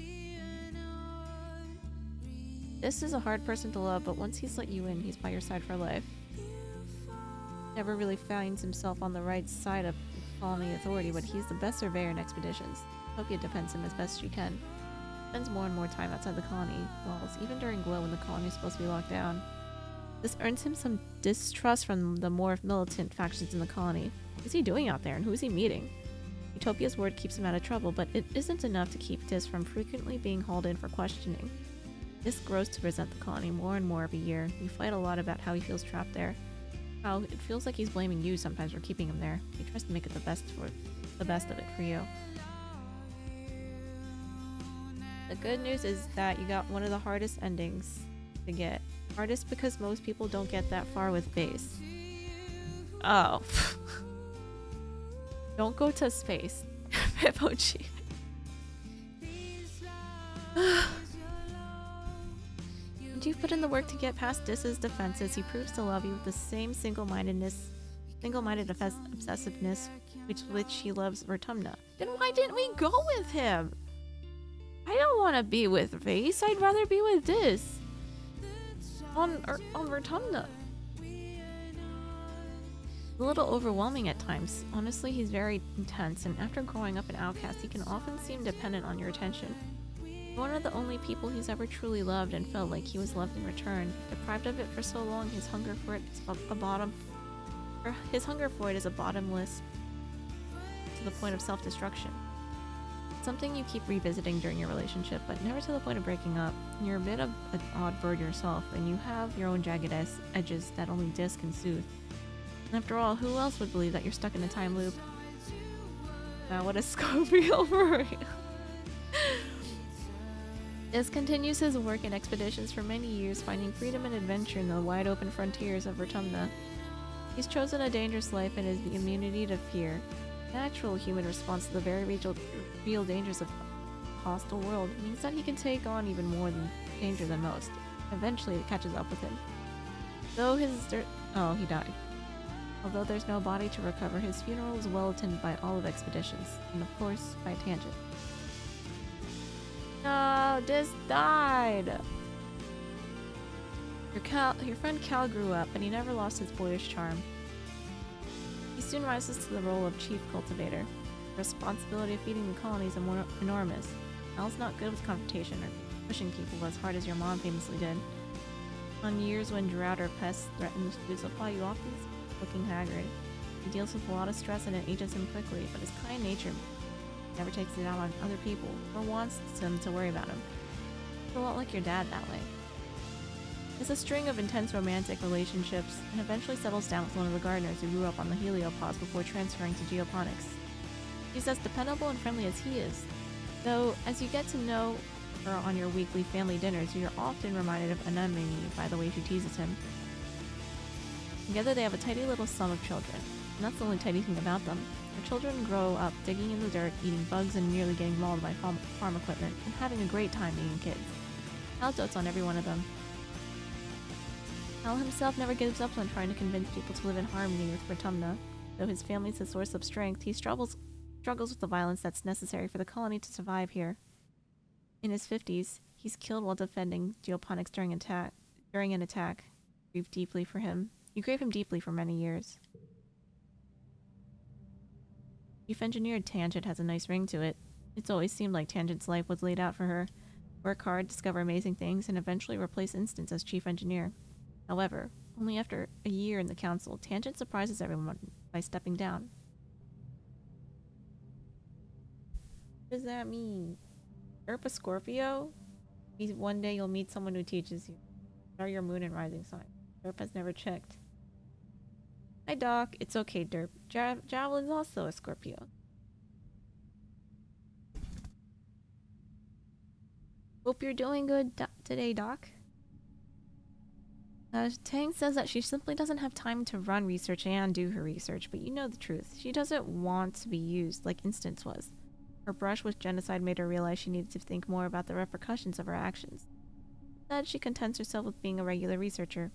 This is a hard person to love, but once he's let you in, he's by your side for life. Never really finds himself on the right side of colony authority, but he's the best surveyor in expeditions. Utopia defends him as best she can. Spends more and more time outside the colony walls, even during Glow when the colony is supposed to be locked down. This earns him some distrust from the more militant factions in the colony. What is he doing out there, and who is he meeting? Utopia's word keeps him out of trouble, but it isn't enough to keep Dis from frequently being hauled in for questioning. Dis grows to resent the colony more and more every year. You fight a lot about how he feels trapped there. How it feels like he's blaming you sometimes for keeping him there. He tries to make it the best of it for you. The good news is that you got one of the hardest endings to get. Hardest because most people don't get that far with base. Oh. Don't go to space. Pippochi. Once you've put in the work to get past Dis's defenses, he proves to love you with the same single-minded obsessiveness which he loves Vertumna. Then why didn't we go with him? I don't want to be with Race. I'd rather be with Dis. On Vertumna. A little overwhelming at times. Honestly, he's very intense, and after growing up an outcast, he can often seem dependent on your attention. One of the only people he's ever truly loved and felt like he was loved in return. Deprived of it for so long, his hunger for it is bottomless to the point of self-destruction. Something you keep revisiting during your relationship, but never to the point of breaking up. You're a bit of an odd bird yourself, and you have your own jagged edges that only Dis can soothe. And after all, who else would believe that you're stuck in a time loop? Now, what a Scorpio for real. Dis continues his work in expeditions for many years, finding freedom and adventure in the wide-open frontiers of Vertumna. He's chosen a dangerous life and his immunity to fear. Natural human response to the very real dangers of a hostile world means that he can take on even more danger than most. Eventually, it catches up with him. He died. Although there's no body to recover, his funeral was well attended by all of expeditions, and of course, by Tangent. No, Dis died! Your friend Cal grew up, but he never lost his boyish charm. He soon rises to the role of chief cultivator. The responsibility of feeding the colony is enormous. Cal's not good with confrontation or pushing people as hard as your mom famously did. On years when drought or pests threaten the food supply, you often see him looking haggard. He deals with a lot of stress and it ages him quickly, but his kind nature never takes it out on other people or wants them to worry about him. It's a lot like your dad that way. It's a string of intense romantic relationships and eventually settles down with one of the gardeners who grew up on the heliopods before transferring to geoponics. She's as dependable and friendly as he is, though as you get to know her on your weekly family dinners, you're often reminded of Anemone by the way she teases him. Together they have a tidy little sum of children, and that's the only tidy thing about them. Their children grow up digging in the dirt, eating bugs and nearly getting mauled by farm equipment, and having a great time being kids. Hal dotes on every one of them. Hal himself never gives up on trying to convince people to live in harmony with Vertumna. Though his family is a source of strength, he struggles with the violence that's necessary for the colony to survive here. In his 50s, he's killed while defending geoponics during an attack. You grieve him deeply for many years. Chief Engineer Tangent has a nice ring to it. It's always seemed like Tangent's life was laid out for her. Work hard, discover amazing things, and eventually replace Instance as Chief Engineer. However, only after a year in the council, Tangent surprises everyone by stepping down. What does that mean? Derp a Scorpio? One day you'll meet someone who teaches you. What are your moon and rising sign? Derp has never checked. Hi Doc, it's okay Derp. Javelin's also a Scorpio. Hope you're doing good today, Doc. Tang says that she simply doesn't have time to run research and do her research, but you know the truth. She doesn't want to be used like Instance was. Her brush with genocide made her realize she needed to think more about the repercussions of her actions. Instead, she contents herself with being a regular researcher.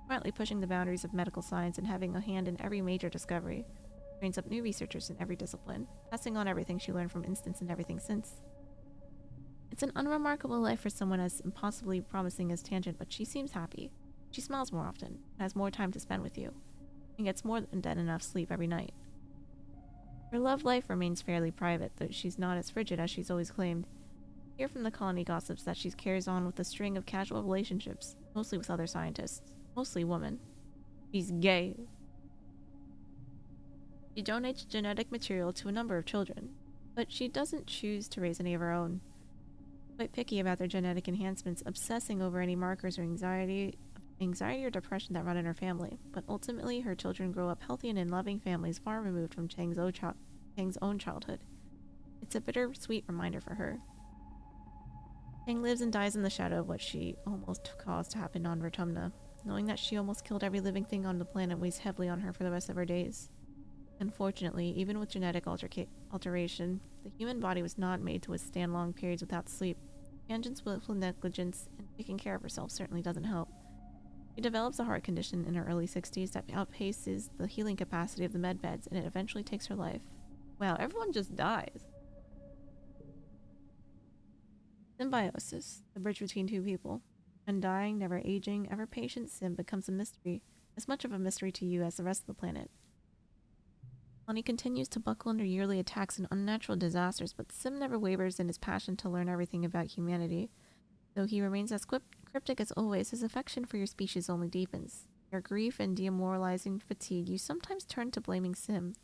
quietly pushing the boundaries of medical science and having a hand in every major discovery. Trains up new researchers in every discipline, passing on everything she learned from Instance and everything since. It's an unremarkable life for someone as impossibly promising as Tangent, but she seems happy. She smiles more often, has more time to spend with you, and gets more than enough sleep every night. Her love life remains fairly private, though she's not as frigid as she's always claimed. Hear from the colony gossips that she carries on with a string of casual relationships, mostly with other scientists, mostly women. She's gay. She donates genetic material to a number of children, but she doesn't choose to raise any of her own. Quite picky about their genetic enhancements, obsessing over any markers or anxiety or depression that run in her family. But ultimately, her children grow up healthy and in loving families far removed from Chang's own childhood. It's a bittersweet reminder for her. Chang lives and dies in the shadow of what she almost caused to happen on Rotumna. Knowing that she almost killed every living thing on the planet weighs heavily on her for the rest of her days. Unfortunately, even with genetic alteration, the human body was not made to withstand long periods without sleep. Tangent's willful negligence in taking care of herself certainly doesn't help. She develops a heart condition in her early 60s that outpaces the healing capacity of the medbeds, and it eventually takes her life. Wow, everyone just dies. Symbiosis, the bridge between two people. Undying, never aging, ever patient Sim becomes a mystery, as much of a mystery to you as the rest of the planet. Lonnie continues to buckle under yearly attacks and unnatural disasters, but Sim never wavers in his passion to learn everything about humanity. Though he remains as cryptic as always, his affection for your species only deepens. Your grief and demoralizing fatigue, you sometimes turn to blaming Sim.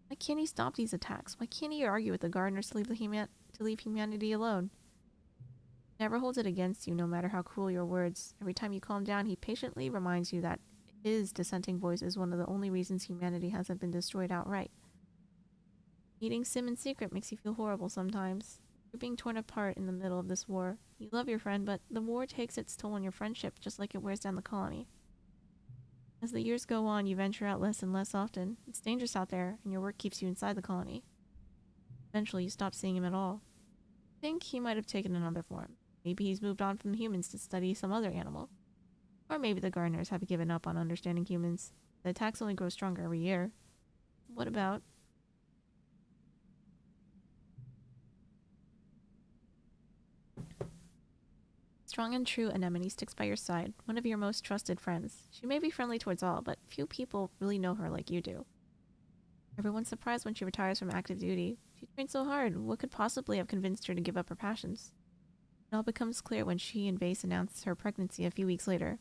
Why can't he stop these attacks? Why can't he argue with the gardeners to leave humanity alone? He never holds it against you, no matter how cruel your words. Every time you calm down, he patiently reminds you that his dissenting voice is one of the only reasons humanity hasn't been destroyed outright. Meeting Sim in secret makes you feel horrible sometimes. You're being torn apart in the middle of this war. You love your friend, but the war takes its toll on your friendship, just like it wears down the colony. As the years go on, you venture out less and less often. It's dangerous out there, and your work keeps you inside the colony. Eventually, you stop seeing him at all. I think he might have taken another form. Maybe he's moved on from the humans to study some other animal. Or maybe the gardeners have given up on understanding humans. The attacks only grow stronger every year. What about... Strong and true, Anemone sticks by your side, one of your most trusted friends. She may be friendly towards all, but few people really know her like you do. Everyone's surprised when she retires from active duty. She trained so hard. What could possibly have convinced her to give up her passions? It all becomes clear when she and Vase announce her pregnancy a few weeks later.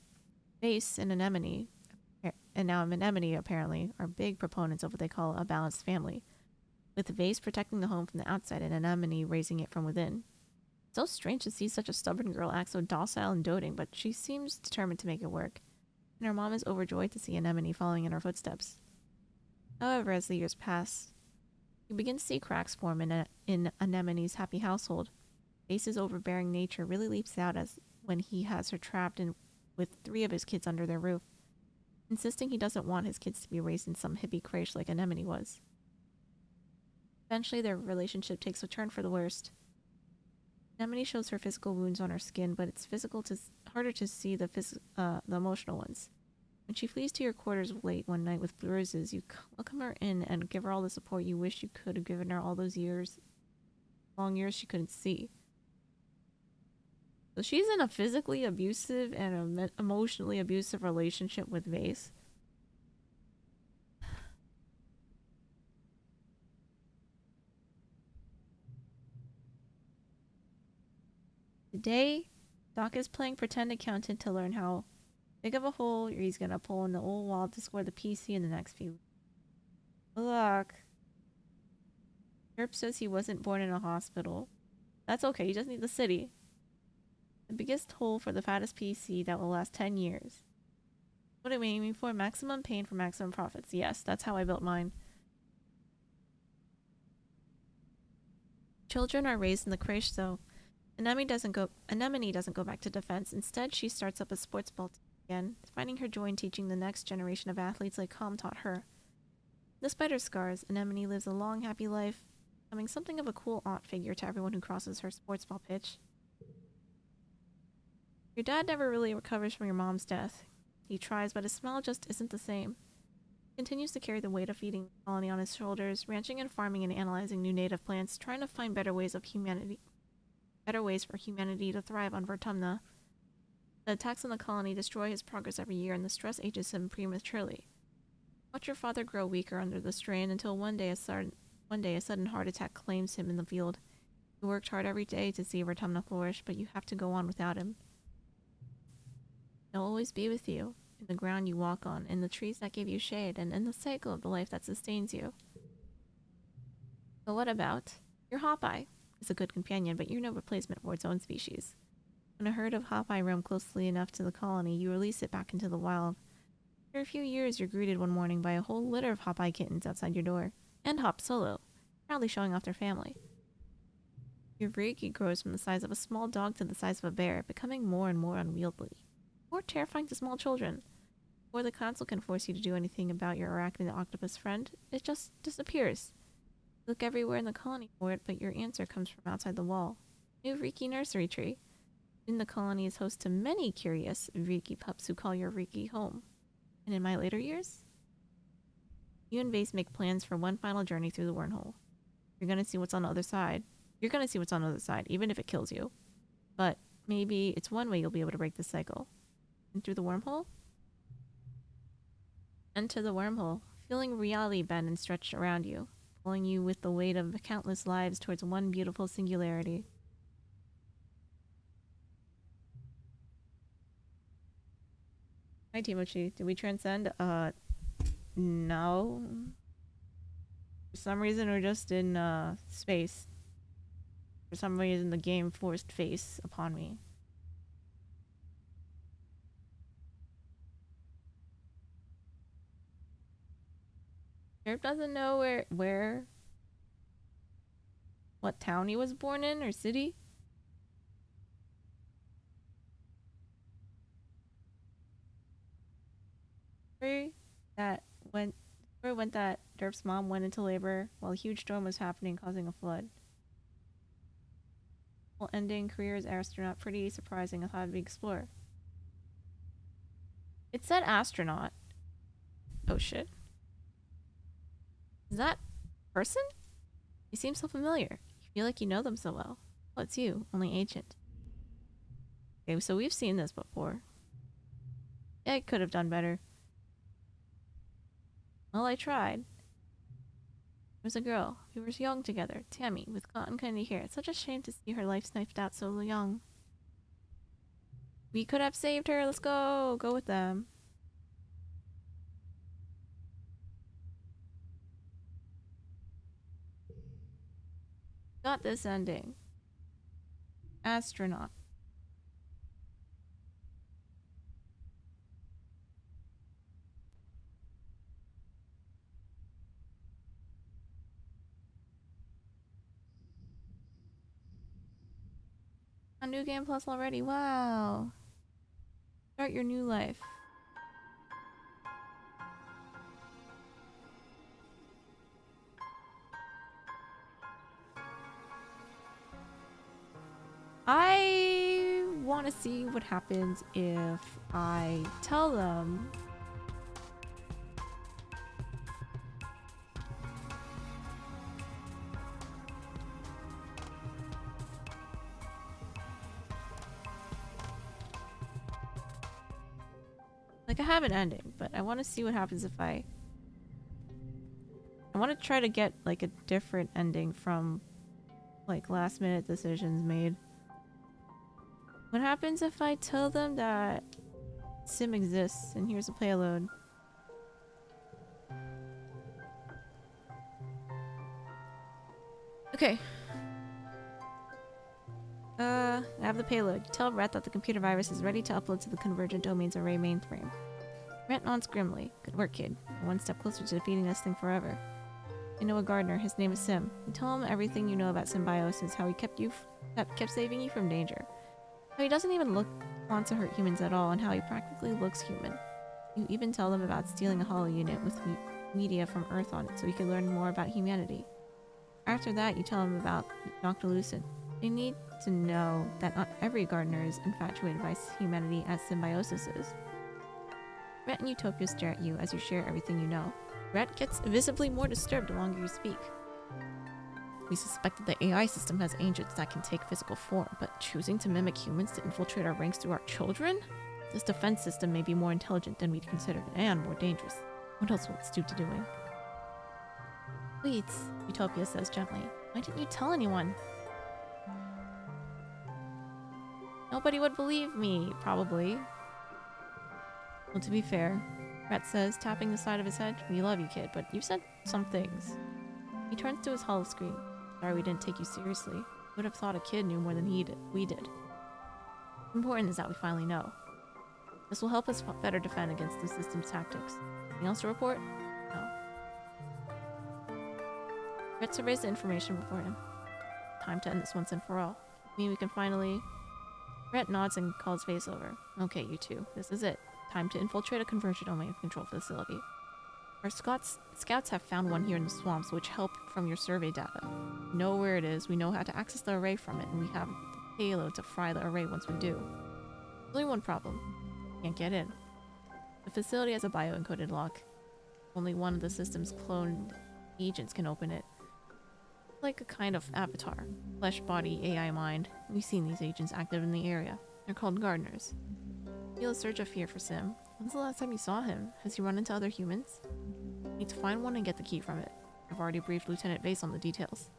Vase and Anemone, and now Anemone apparently, are big proponents of what they call a balanced family, with Vase protecting the home from the outside and Anemone raising it from within. It's so strange to see such a stubborn girl act so docile and doting, but she seems determined to make it work, and her mom is overjoyed to see Anemone following in her footsteps. However, as the years pass, you begin to see cracks form in Anemone's happy household. Vase's overbearing nature really leaps out as when he has her trapped in with 3 of his kids under their roof, insisting he doesn't want his kids to be raised in some hippie creche like Anemone was. Eventually, their relationship takes a turn for the worst. Anemone shows her physical wounds on her skin, but it's harder to see the emotional ones. When she flees to your quarters late one night with bruises, you welcome her in and give her all the support you wish you could have given her all those long years she couldn't see. So she's in a physically abusive and an emotionally abusive relationship with Vase. Today, Doc is playing pretend accountant to learn how big of a hole he's gonna pull in the old wall to score the PC in the next few weeks. Look. Chirp says he wasn't born in a hospital. That's okay, he just needs the city. The biggest hole for the fattest PC that will last 10 years. What are we aiming for? Maximum pain for maximum profits. Yes, that's how I built mine. Children are raised in the creche, though. Anemone doesn't go back to defense. Instead, she starts up a sports ball team again, finding her joy in teaching the next generation of athletes like Calm taught her. Despite her scars, Anemone lives a long, happy life, becoming something of a cool aunt figure to everyone who crosses her sports ball pitch. Your dad never really recovers from your mom's death. He tries, but his smile just isn't the same. He continues to carry the weight of feeding the colony on his shoulders, ranching and farming and analyzing new native plants, trying to find better ways for humanity to thrive on Vertumna. The attacks on the colony destroy his progress every year, and the stress ages him prematurely. Watch your father grow weaker under the strain until one day a sudden heart attack claims him in the field. He worked hard every day to see Vertumna flourish, but you have to go on without him. He'll always be with you, in the ground you walk on, in the trees that give you shade, and in the cycle of the life that sustains you. But what about your Hawkeye? Is a good companion, but you're no replacement for its own species. When a herd of Hawkeye roam closely enough to the colony, you release it back into the wild. After a few years, you're greeted one morning by a whole litter of Hawkeye kittens outside your door, and hop solo, proudly showing off their family. Your Vriki grows from the size of a small dog to the size of a bear, becoming more and more unwieldy. More terrifying to small children. Before the council can force you to do anything about your arachnid octopus friend, it just disappears. You look everywhere in the colony for it, but your answer comes from outside the wall. New Vriki nursery tree. In the colony is host to many curious Vriki pups who call your Vriki home. And in my later years, you and Vase make plans for one final journey through the wormhole. You're gonna see what's on the other side. You're gonna see what's on the other side, even if it kills you. But maybe it's one way you'll be able to break this cycle. And through the wormhole? Enter the wormhole, feeling reality bend and stretch around you, pulling you with the weight of countless lives towards one beautiful singularity. Hi, Timochi. Did we transcend? No. For some reason, we're just in, space. For some reason, the game forced face upon me. Sheriff doesn't know what town he was born in or city. That went that Derp's mom went into labor while a huge storm was happening, causing a flood. Well, ending career as astronaut, pretty surprising. I thought it'd be explorer. It said astronaut. Oh shit. Is that person? You seem so familiar. You feel like you know them so well. Oh, it's you, only ancient. Okay, so we've seen this before. Yeah, I could have done better. Well, I tried. There was a girl. We were young together, Tammy, with cotton candy hair. It's such a shame to see her life sniped out so young. We could have saved her. Let's go. Go with them. Got this ending. Astronaut. A new game plus already. Wow. Start your new life. I want to see what happens if I tell them like I have an ending, but I want to see what happens if I want to try to get like a different ending from like last minute decisions made. What happens if I tell them that Sim exists and here's a payload? Okay. I have the payload. Tell Rhett that the computer virus is ready to upload to the Convergent Domains Array mainframe. Rhett nods grimly. Good work, kid. You're one step closer to defeating this thing forever. I know a gardener. His name is Sim. You tell him everything you know about symbiosis, how he kept saving you from danger. How he doesn't even want to hurt humans at all, and how he practically looks human. You even tell them about stealing a holo unit with media from Earth on it so he could learn more about humanity. After that, you tell them about Dr. Lucid. They need to know that not every gardener is infatuated by humanity as symbiosis is. Rhett and Utopia stare at you as you share everything you know. Rhett gets visibly more disturbed the longer you speak. We suspect that the AI system has agents that can take physical form, but choosing to mimic humans to infiltrate our ranks through our children? This defense system may be more intelligent than we'd considered, and more dangerous. What else will it stoop to doing? Wait, Utopia says gently. Why didn't you tell anyone? Nobody would believe me, probably. Well, to be fair, Rhett says, tapping the side of his head, we love you, kid, but you said some things. He turns to his holoscreen. Sorry we didn't take you seriously. Would have thought a kid knew more than we did. Important is that we finally know. This will help us better defend against the system's tactics. Anything else to report? No. Rhett surveys the information before him. Time to end this once and for all. I mean, we can finally... Rhett nods and calls face over. Okay, you two. This is it. Time to infiltrate a conversion domain control facility. Our scouts have found one here in the swamps, which help from your survey data. We know where it is, we know how to access the array from it, and we have the payload to fry the array once we do. There's only one problem. Can't get in. The facility has a bio-encoded lock. Only one of the system's cloned agents can open it. Like a kind of avatar. Flesh, body, AI mind. We've seen these agents active in the area. They're called gardeners. Feel a surge of fear for Sim. When's the last time you saw him? Has he run into other humans? Need to find one and get the key from it. I've already briefed Lieutenant Vase on the details.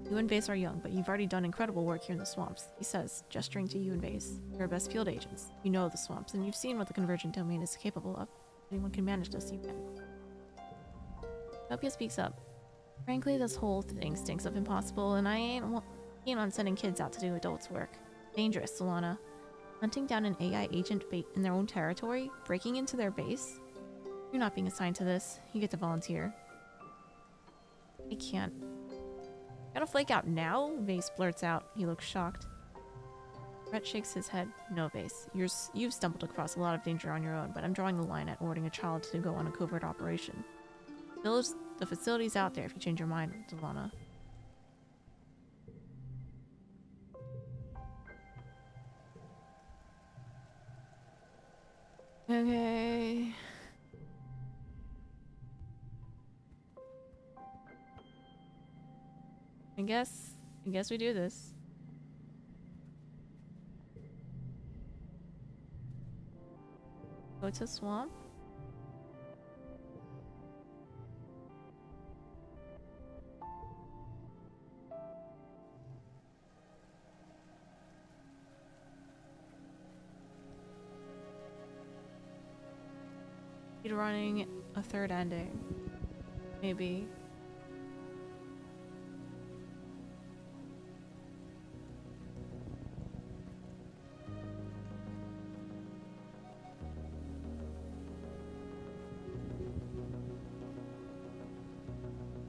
You and Vase are young, but you've already done incredible work here in the swamps, he says, gesturing to you and Vase. You're our best field agents. You know the swamps, and you've seen what the convergent domain is capable of. If anyone can manage this, you can. Utopia speaks up. Frankly, this whole thing stinks of impossible, and I ain't keen on sending kids out to do adults' work. Dangerous, Solana. Hunting down an AI agent in their own territory? Breaking into their base? You're not being assigned to this. You get to volunteer. I can't. Gotta flake out now? Vase blurts out. He looks shocked. Rhett shakes his head. No, Vase. You've stumbled across a lot of danger on your own, but I'm drawing the line at ordering a child to go on a covert operation. The facility's out there if you change your mind, Solana. Okay. I guess we do this. Go to swamp. Running a third ending. Maybe.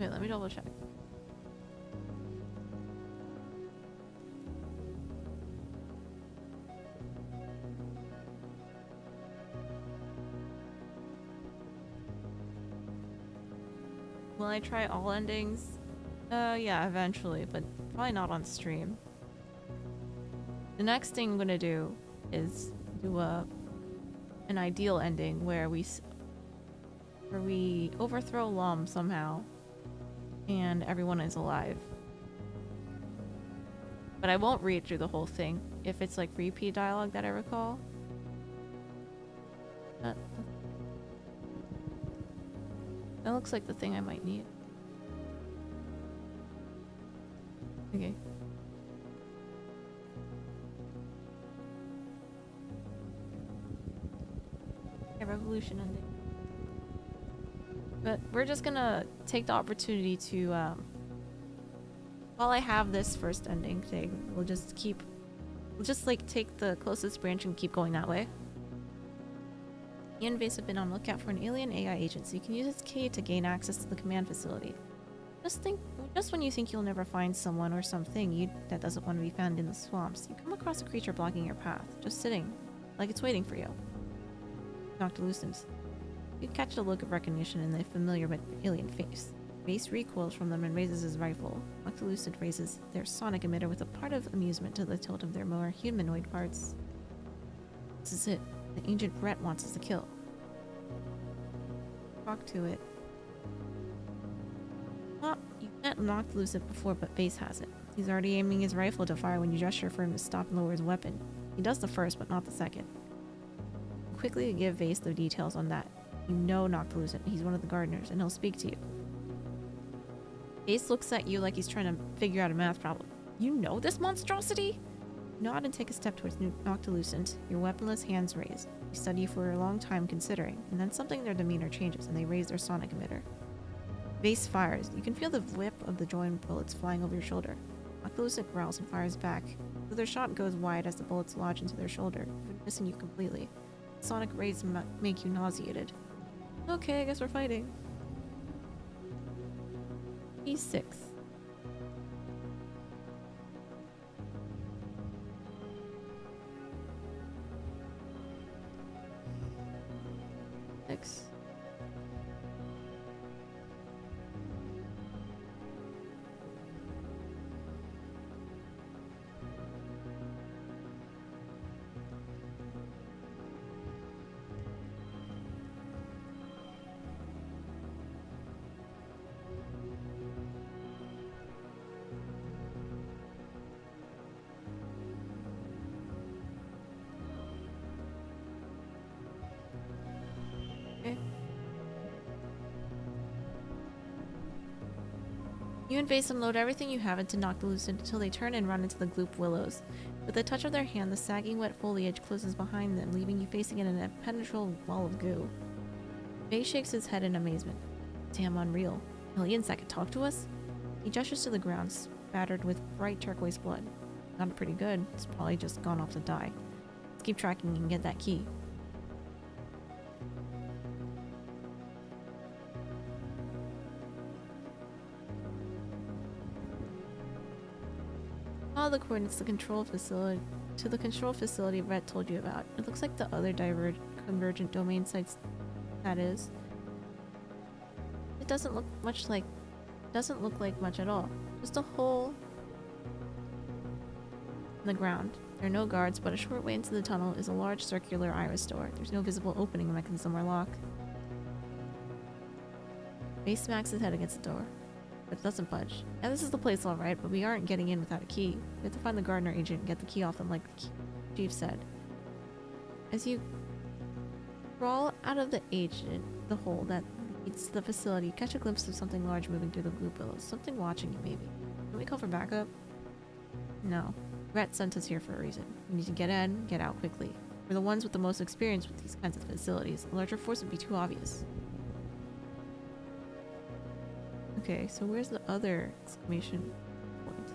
Wait, let me double check. Will I try all endings? Yeah, eventually, but probably not on stream. The next thing I'm gonna do is do an ideal ending where we overthrow Lum somehow, and everyone is alive. But I won't read through the whole thing if it's like repeat dialogue that I recall. That looks like the thing I might need. Okay. Yeah, revolution ending. But we're just gonna take the opportunity to, while I have this first ending thing, we'll just like take the closest branch and keep going that way. You and Vase have been on the lookout for an alien AI agent, so you can use its key to gain access to the command facility. Just when you think you'll never find someone or something that doesn't want to be found in the swamps, you come across a creature blocking your path, just sitting, like it's waiting for you. Dr. Lucent. You catch a look of recognition in the familiar but alien face. Vase recoils from them and raises his rifle. Dr. Lucent raises their sonic emitter with a part of amusement to the tilt of their more humanoid parts. This is it. The ancient Brett wants us to kill. Talk to it. Well, you've met Noctilucent before, but Vase hasn't. He's already aiming his rifle to fire when you gesture for him to stop and lower his weapon. He does the first, but not the second. You quickly give Vase the details on that. You know Noctilucent. He's one of the gardeners, and he'll speak to you. Vase looks at you like he's trying to figure out a math problem. You know this monstrosity? You nod and take a step towards Noctilucent, your weaponless hands raised. You study for a long time considering, and then something in their demeanor changes and they raise their sonic emitter. Vase fires. You can feel the whip of the joint bullets flying over your shoulder. Noctilucent growls and fires back. So their shot goes wide as the bullets lodge into their shoulder, missing you completely. Sonic rays make you nauseated. Okay, I guess we're fighting. E6. Six. Okay. You and Vase unload everything you have into Noctilucent until they turn and run into the gloop willows. With a touch of their hand, the sagging wet foliage closes behind them, leaving you facing an impenetrable wall of goo. Vase shakes his head in amazement. Damn unreal. Aliens that could talk to us? He gestures to the ground, spattered with bright turquoise blood. Not pretty good. It's probably just gone off to die. Let's keep tracking and get that key. Follow the coordinates to the control facility Rhett told you about. It looks like the other convergent domain sites, that is. It doesn't look like much at all. Just a hole in the ground. There are no guards, but a short way into the tunnel is a large circular iris door. There's no visible opening mechanism or lock. Vase smacks his head against the door, but it doesn't budge. Yeah, this is the place alright, but we aren't getting in without a key. We have to find the gardener agent and get the key off them like the chief said. As you crawl out of the hole that leads to the facility, you catch a glimpse of something large moving through the gloop willows. Something watching you, maybe. Can we call for backup? No. Rhett sent us here for a reason. We need to get in, get out quickly. We're the ones with the most experience with these kinds of facilities. A larger force would be too obvious. Okay, so where's the other exclamation point?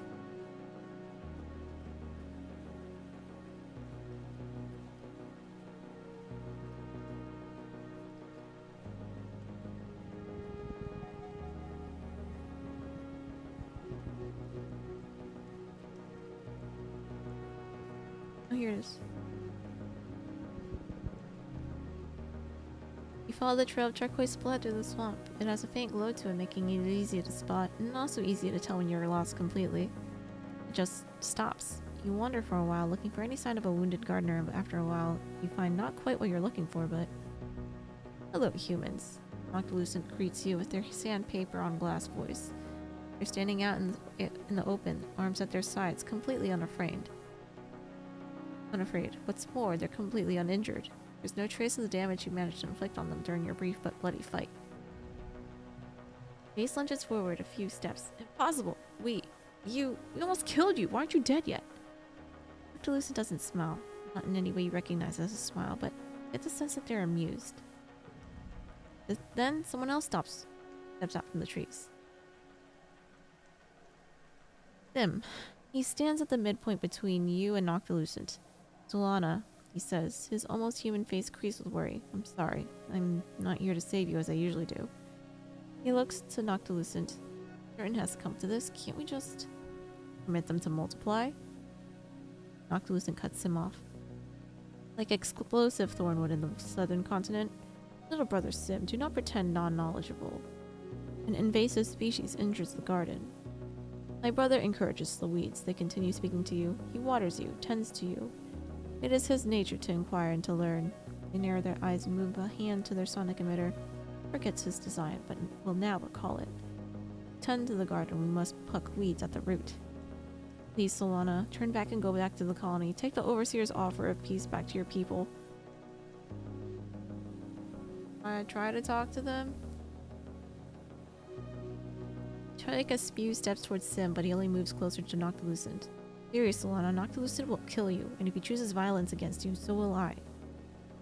Oh, here it is. You follow the trail of turquoise blood through the swamp. It has a faint glow to it, making it easy to spot, and also easy to tell when you're lost completely. It just stops. You wander for a while, looking for any sign of a wounded gardener, but after a while, you find not quite what you're looking for, but... Hello, humans. Noctilucent greets you with their sandpaper on glass voice. They're standing out in the open, arms at their sides, completely unafraid. What's more, they're completely uninjured. There's no trace of the damage you managed to inflict on them during your brief but bloody fight. Vase lunges forward a few steps. Impossible! We almost killed you! Why aren't you dead yet? Noctilucent doesn't smile. Not in any way you recognize as a smile, but it's a sense that they're amused. Then someone else steps out from the trees. Sim. He stands at the midpoint between you and Noctilucent. Solana, he says, his almost human face creased with worry. I'm sorry. I'm not here to save you as I usually do. He looks to Noctilucent. Certain has come to this. Can't we just permit them to multiply? Noctilucent cuts him off. Like explosive thornwood in the southern continent. Little brother Sim, do not pretend non-knowledgeable. An invasive species injures the garden. My brother encourages the weeds. They continue speaking to you. He waters you, tends to you. It is his nature to inquire and to learn. They narrow their eyes and move a hand to their sonic emitter. Forgets his design, but will now recall it. Tend to the garden, we must pluck weeds at the root. Please, Solana, turn back and go back to the colony. Take the Overseer's offer of peace back to your people. I try to talk to them. Tricus few steps towards Sim, but he only moves closer to Noctilucent. Serious, Solana, Noctilucent will kill you, and if he chooses violence against you, so will I.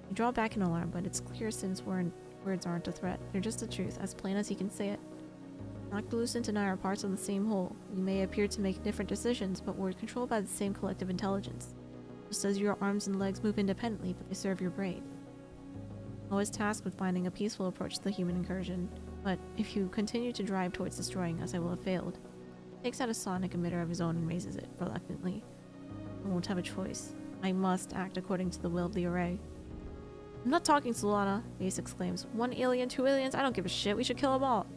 You draw back in alarm, but it's clear Sim's words aren't a threat. They're just the truth, as plain as he can say it. Noctilucent and I are parts of the same whole. We may appear to make different decisions, but we're controlled by the same collective intelligence. Just as your arms and legs move independently, but they serve your brain. I was tasked with finding a peaceful approach to the human incursion, but if you continue to drive towards destroying us, I will have failed. He takes out a sonic emitter of his own and raises it, reluctantly. I won't have a choice. I must act according to the will of the array. I'm not talking, Solana, Base exclaims. 1 alien, 2 aliens, I don't give a shit, we should kill them all.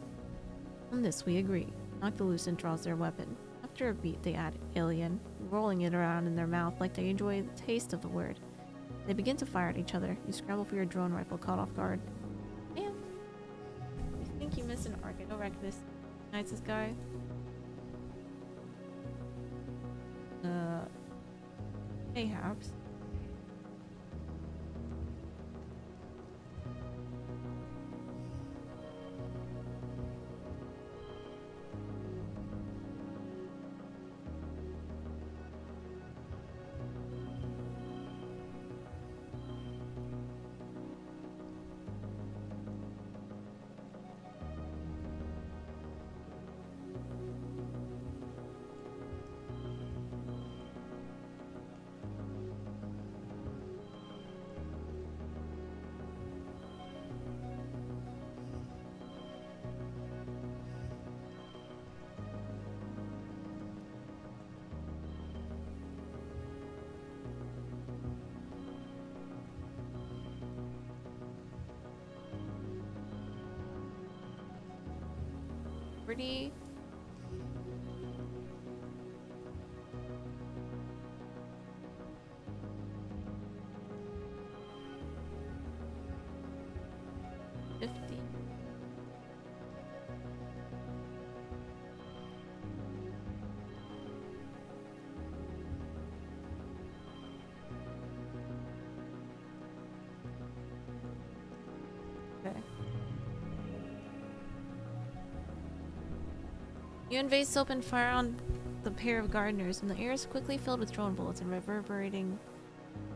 On this we agree. Noctilucent draws their weapon. After a beat, they add alien, rolling it around in their mouth like they enjoy the taste of the word. They begin to fire at each other. You scramble for your drone rifle, caught off guard. Damn. You think you missed an arc. Go wreck this. Knights this guy. Mayhaps. Pretty. Okay. You and Vase open fire on the pair of gardeners, and the air is quickly filled with drone bullets and reverberating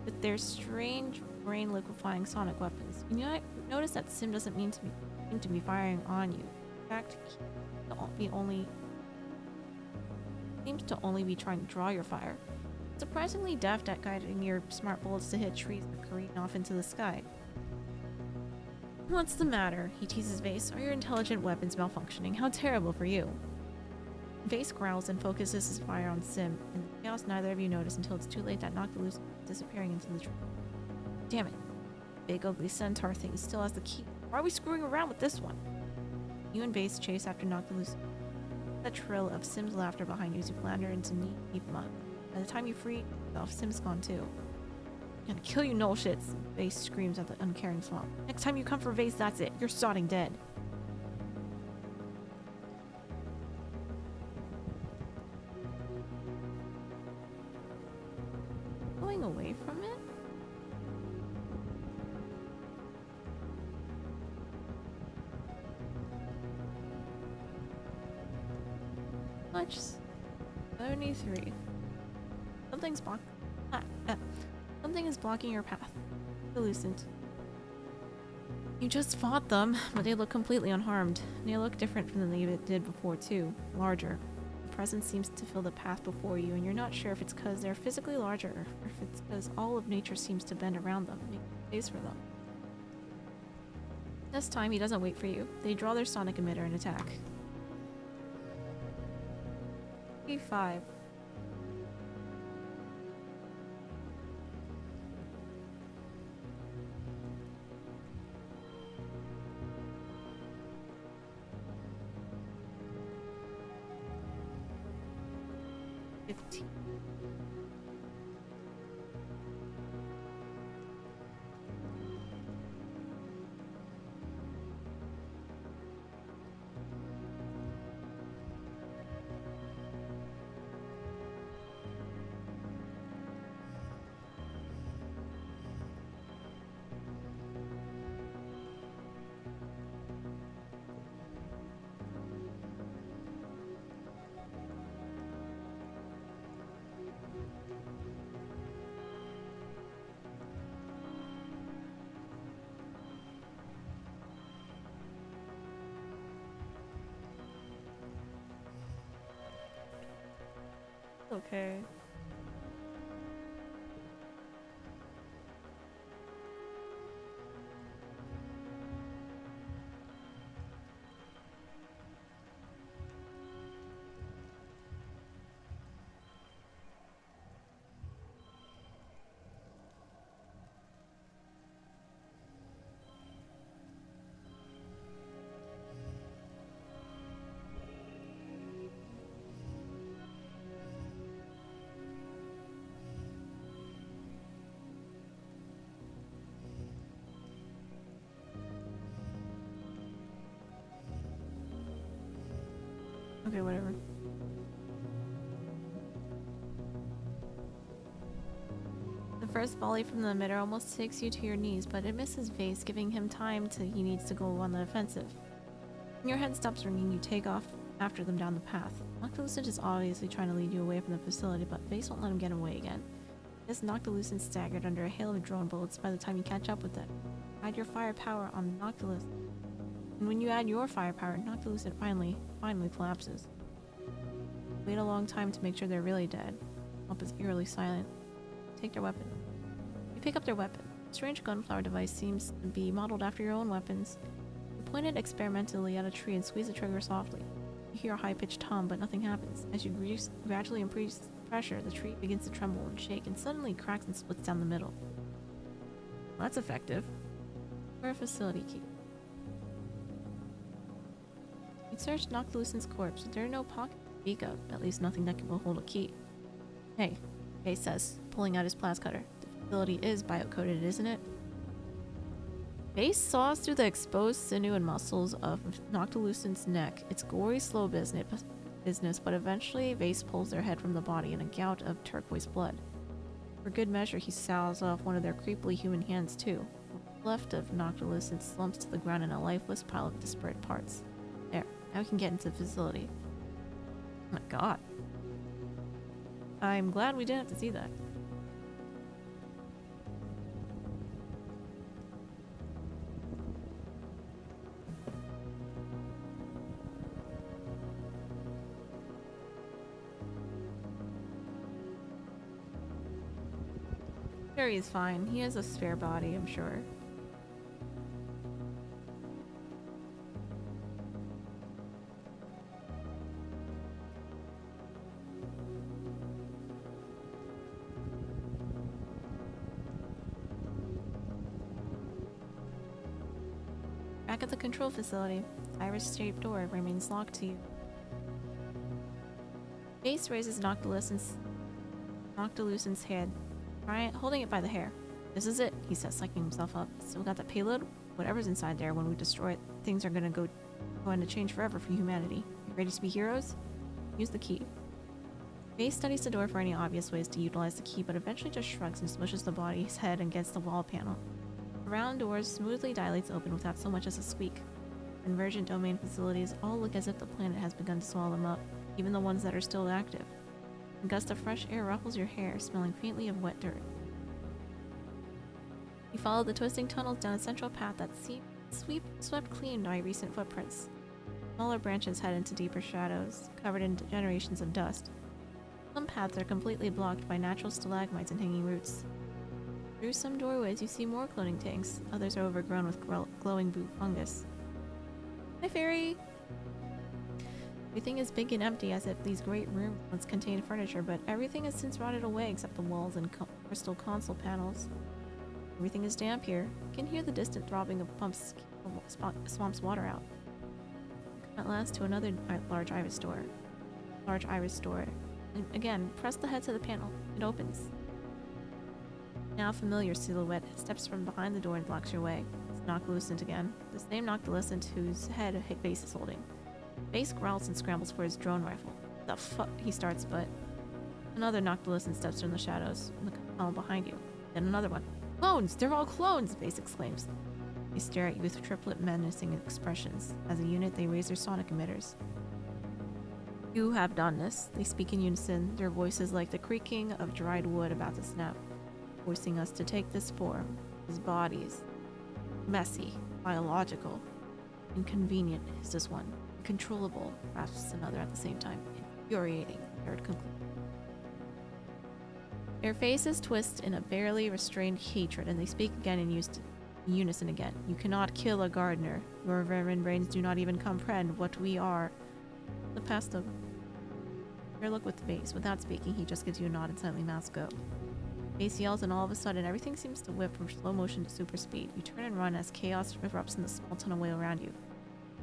with their strange, brain-liquefying sonic weapons. You notice that Sim doesn't seem to be firing on you. In fact, he seems to only be trying to draw your fire. Surprisingly deft at guiding your smart bullets to hit trees that careen off into the sky. What's the matter? He teases Vase. Are your intelligent weapons malfunctioning? How terrible for you. Vase growls and focuses his fire on Sim. In the chaos, neither of you notice until it's too late that Noctilucent is disappearing into the tree. Damn it. Big ugly centaur thing still has the key. Why are we screwing around with this one? You and Vase chase after Noctilucent. The trill of Sim's laughter behind you as you flounder into knee-deep mud. By the time you free yourself, Sim's gone too. I'm gonna kill you, null shits! Vase screams at the uncaring swamp. Next time you come for Vase, that's it. You're sodding dead. Going away from it? Much 73. Something's something is blocking your path. Lucent. You just fought them, but they look completely unharmed. They look different from they did before too. Larger. The presence seems to fill the path before you, and you're not sure if it's because they're physically larger, or if it's because all of nature seems to bend around them, making space for them. This time, he doesn't wait for you. They draw their sonic emitter and attack. 5. Okay. Okay, whatever. The first volley from the emitter almost takes you to your knees, but it misses Vase, giving him time till he needs to go on the offensive. When your head stops ringing, you take off after them down the path. Noctilucent is obviously trying to lead you away from the facility, but Vase won't let him get away again. This Noctilucent staggered under a hail of drone bullets by the time you catch up with it. Add your firepower on Noctilus, and when you add your firepower, Noctilucent finally collapses. Wait a long time to make sure they're really dead. Up is eerily silent. Take their weapon. You pick up their weapon. A strange gunflower device seems to be modeled after your own weapons. You point it experimentally at a tree and squeeze the trigger softly. You hear a high-pitched hum, but nothing happens. As you gradually increase pressure, the tree begins to tremble and shake, and suddenly cracks and splits down the middle. Well, that's effective. For a facility key. You search Noctilucent's corpse, but there are no pockets to speak of, at least nothing that can hold a key. Hey, Case says, pulling out his plas cutter. The facility is biocoded, isn't it? Base saws through the exposed sinew and muscles of Noctilucent's neck. It's gory, slow business, but eventually Vase pulls their head from the body in a gout of turquoise blood. For good measure, he saws off one of their creepily human hands too. What's left of Noctilucent slumps to the ground in a lifeless pile of disparate parts. There, now we can get into the facility. Oh my god. I'm glad we didn't have to see that. Sure, he's fine. He has a spare body, I'm sure. Back at the control facility, iris-shaped door remains locked to you. Base raises Noctilucent's head, holding it by the hair. This is it, he says, psyching himself up. Still got that payload? Whatever's inside there, when we destroy it, things are going to change forever for humanity. You ready to be heroes? Use the key. Base studies the door for any obvious ways to utilize the key, but eventually just shrugs and smushes the body's head against the wall panel. The round doors smoothly dilates open without so much as a squeak. Convergent domain facilities all look as if the planet has begun to swallow them up, even the ones that are still active. A gust of fresh air ruffles your hair, smelling faintly of wet dirt. You follow the twisting tunnels down a central path that swept clean by recent footprints. Smaller branches head into deeper shadows, covered in generations of dust. Some paths are completely blocked by natural stalagmites and hanging roots. Through some doorways you see more cloning tanks, others are overgrown with glowing blue fungus. Hi, Fairy! Everything is big and empty, as if these great rooms once contained furniture, but everything has since rotted away except the walls and crystal console panels. Everything is damp here. You can hear the distant throbbing of pumps swamps water out. At last to another large iris door. And again, press the head to the panel. It opens. Now a familiar silhouette steps from behind the door and blocks your way. It's Noctilucent again. The same Noctilucent whose head Base is holding. Base growls and scrambles for his drone rifle. The fuck? He starts, but another Noctilucent steps from the shadows in the tunnel behind you. Then another one. Clones! They're all clones! Base exclaims. They stare at you with triplet menacing expressions. As a unit, they raise their sonic emitters. You have done this. They speak in unison, their voices like the creaking of dried wood about to snap, forcing us to take this form, as bodies. Messy, biological, inconvenient is this one. Controllable, rasps another at the same time. Infuriating, third concludes. Their faces twist in a barely restrained hatred, and they speak again in unison again. You cannot kill a gardener. Your vermin brains do not even comprehend what we are. Look past them. Your look with the base. Without speaking, he just gives you a nod and silently mouths go. Base yells, and all of a sudden, everything seems to whip from slow motion to super speed. You turn and run as chaos erupts in the small tunnel way around you.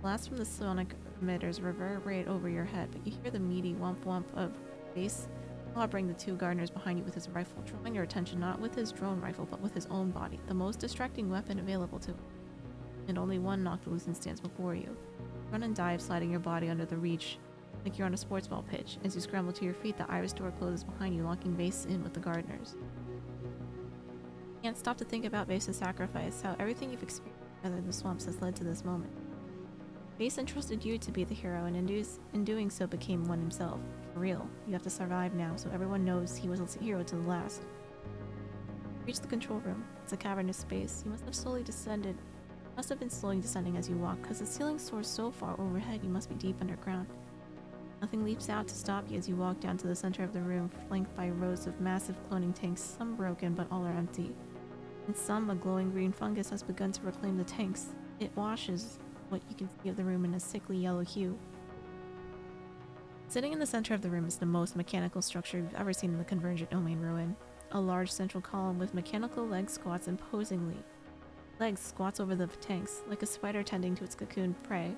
Blasts from the sonic emitters reverberate over your head, but you hear the meaty womp-womp of Base clobbering the two gardeners behind you with his rifle, drawing your attention not with his drone rifle, but with his own body, the most distracting weapon available to him. And only one knocked loose and stands before you. Run and dive, sliding your body under the reach, like you're on a sports ball pitch. As you scramble to your feet, the iris door closes behind you, locking Base in with the gardeners. You can't stop to think about Base's sacrifice, how everything you've experienced together in the swamps has led to this moment. Base entrusted you to be the hero, and in doing so became one himself. For real, you have to survive now, so everyone knows he was a hero to the last. Reach the control room. It's a cavernous space. You must have been slowly descending as you walk, because the ceiling soars so far overhead you must be deep underground. Nothing leaps out to stop you as you walk down to the center of the room, flanked by rows of massive cloning tanks, some broken but all are empty. In some, a glowing green fungus has begun to reclaim the tanks. It washes what you can see of the room in a sickly yellow hue. Sitting in the center of the room is the most mechanical structure you've ever seen in the Convergent Domain ruin. A large central column with mechanical legs squats imposingly. Legs squats over the tanks, like a spider tending to its cocooned prey.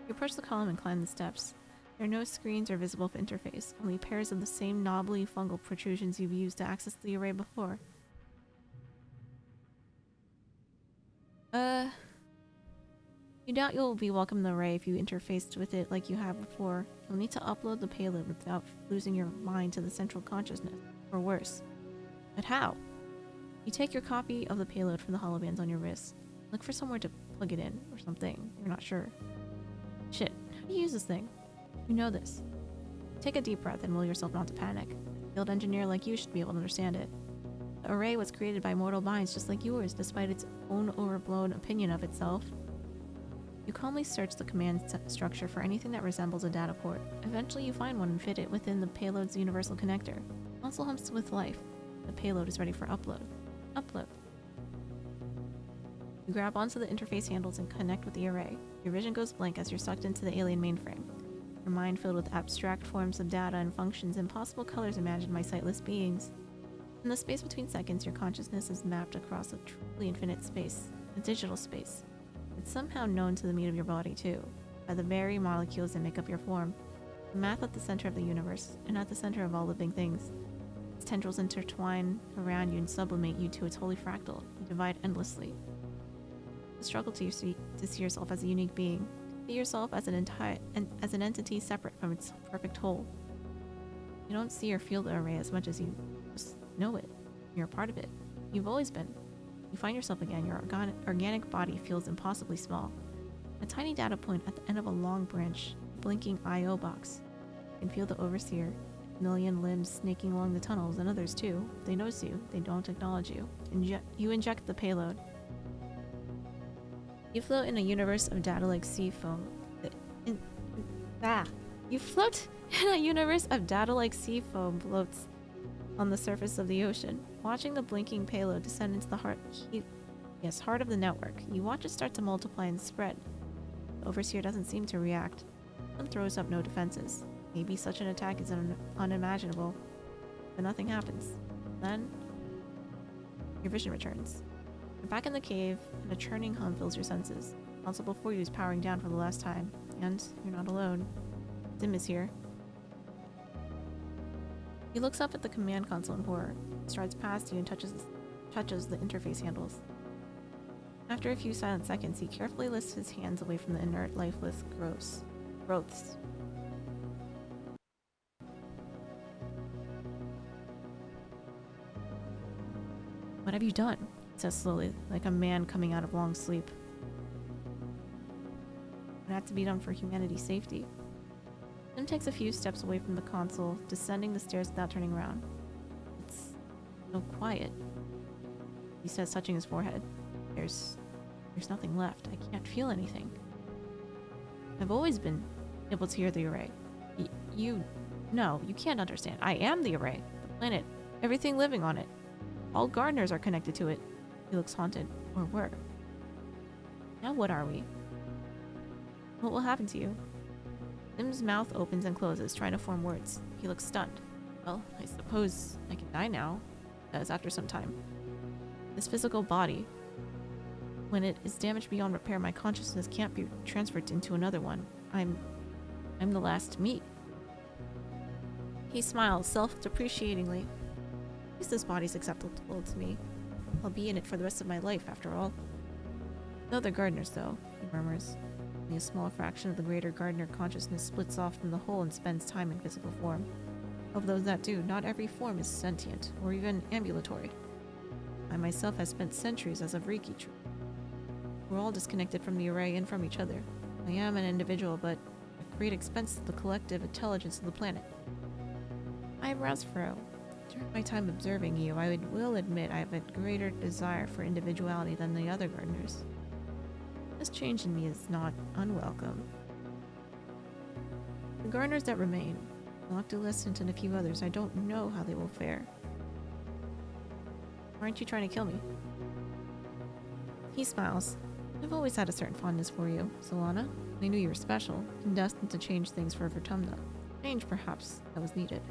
You approach the column and climb the steps. There are no screens or visible interface, only pairs of the same knobbly fungal protrusions you've used to access the array before. You doubt you'll be welcome in the array if you interfaced with it like you have before. You'll need to upload the payload without losing your mind to the central consciousness, or worse. But how? You take your copy of the payload from the holobands on your wrist. Look for somewhere to plug it in, or something. You're not sure. Shit, how do you use this thing? You know this. Take a deep breath and will yourself not to panic. A skilled engineer like you should be able to understand it. The array was created by mortal minds just like yours, despite its own overblown opinion of itself. You calmly search the command structure for anything that resembles a data port. Eventually you find one and fit it within the payload's universal connector. The console hums with life. The payload is ready for upload. Upload. You grab onto the interface handles and connect with the array. Your vision goes blank as you're sucked into the alien mainframe. Your mind filled with abstract forms of data and functions, impossible colors imagined by sightless beings. In the space between seconds, your consciousness is mapped across a truly infinite space, a digital space. It's somehow known to the meat of your body, too, by the very molecules that make up your form. The math at the center of the universe, and at the center of all living things. Its tendrils intertwine around you and sublimate you to its holy fractal. You divide endlessly. The struggle to see yourself as a unique being. See yourself as an entity separate from its perfect whole. You don't see or feel the array as much as you just know it. You're a part of it. You've always been. You find yourself again. Your organic body feels impossibly small. A tiny data point at the end of a long branch, a blinking I/O box. You can feel the overseer, a million limbs snaking along the tunnels, and others too. They notice you. They don't acknowledge you. You inject the payload. You float in a universe of data-like sea foam. You float in a universe of data-like sea foam floats on the surface of the ocean, watching the blinking payload descend into the heart of the network. You watch it start to multiply and spread. The overseer doesn't seem to react. It throws up no defenses. Maybe such an attack is unimaginable, but nothing happens. Then, your vision returns. You're back in the cave, and a churning hum fills your senses. The console before you is powering down for the last time, and you're not alone. Dim is here. He looks up at the command console in horror, strides past you and touches the interface handles. After a few silent seconds, he carefully lifts his hands away from the inert, lifeless growths. What have you done? He says slowly, like a man coming out of long sleep. It had to be done for humanity's safety. Tim takes a few steps away from the console, descending the stairs without turning around. It's so quiet, he says, touching his forehead. There's nothing left. I can't feel anything. I've always been able to hear the array. No, you can't understand. I am the array. The planet Everything living on it. All gardeners are connected to it. He looks haunted, or were. Now what are we? What will happen to you? Sim's mouth opens and closes, trying to form words. He looks stunned. Well, I suppose I can die now, he says after some time. This physical body, when it is damaged beyond repair, my consciousness can't be transferred into another one. I'm the last me. He smiles self-depreciatingly. At least this body's acceptable to me. I'll be in it for the rest of my life, after all. No other gardeners, though, he murmurs. Only a small fraction of the greater gardener consciousness splits off from the whole and spends time in physical form. Of those that do, not every form is sentient, or even ambulatory. I myself have spent centuries as a Reiki tree. We're all disconnected from the array and from each other. I am an individual, but at great expense to the collective intelligence of the planet. Eyebrows furrow. During my time observing you, I will admit I have a greater desire for individuality than the other gardeners. This change in me is not unwelcome. The gardeners that remain, Noctiluscent and a few others, I don't know how they will fare. Aren't you trying to kill me? He smiles. I've always had a certain fondness for you, Solana. I knew you were special, and destined to change things for Vertumna. Change, perhaps, that was needed.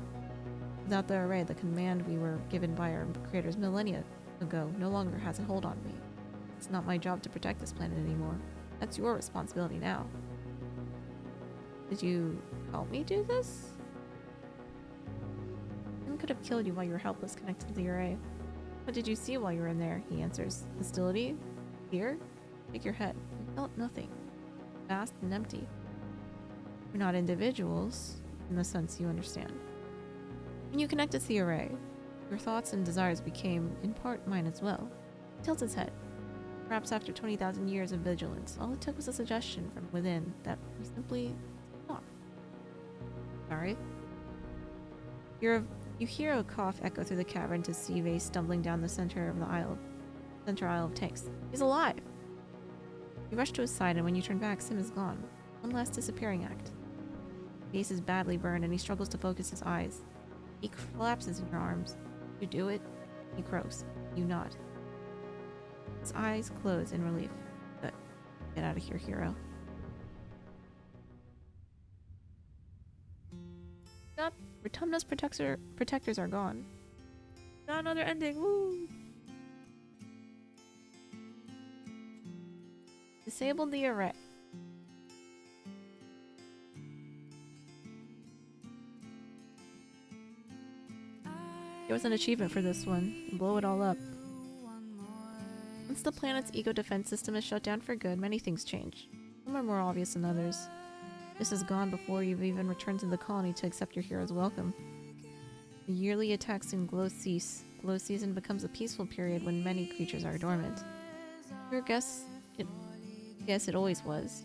Without the array, the command we were given by our creators millennia ago no longer has a hold on me. It's not my job to protect this planet anymore. That's your responsibility now. Did you help me do this? I could have killed you while you were helpless connected to the array. What did you see while you were in there? He answers. Hostility? Fear? Shake your head. I felt nothing. Vast and empty. We're not individuals, in the sense you understand. When you connected to the array, your thoughts and desires became, in part, mine as well. He tilts his head. Perhaps after 20,000 years of vigilance, all it took was a suggestion from within that we simply stopped. Sorry? You hear a cough echo through the cavern to see Vase stumbling down the center aisle of tanks. He's alive! You rush to his side, and when you turn back, Sim is gone. One last disappearing act. Vase is badly burned, and he struggles to focus his eyes. He collapses in your arms. You do it? He croaks. You nod. His eyes close in relief. But get out of here, hero. Stop. Vertumna's protectors are gone. Not another ending. Woo! Disabled the array. There was an achievement for this one. Blow it all up. Once the planet's eco defense system is shut down for good, many things change. Some are more obvious than others. This is gone before you've even returned to the colony to accept your hero's welcome. The yearly attacks in Glow cease. Glow season becomes a peaceful period when many creatures are dormant. Your guess it always was.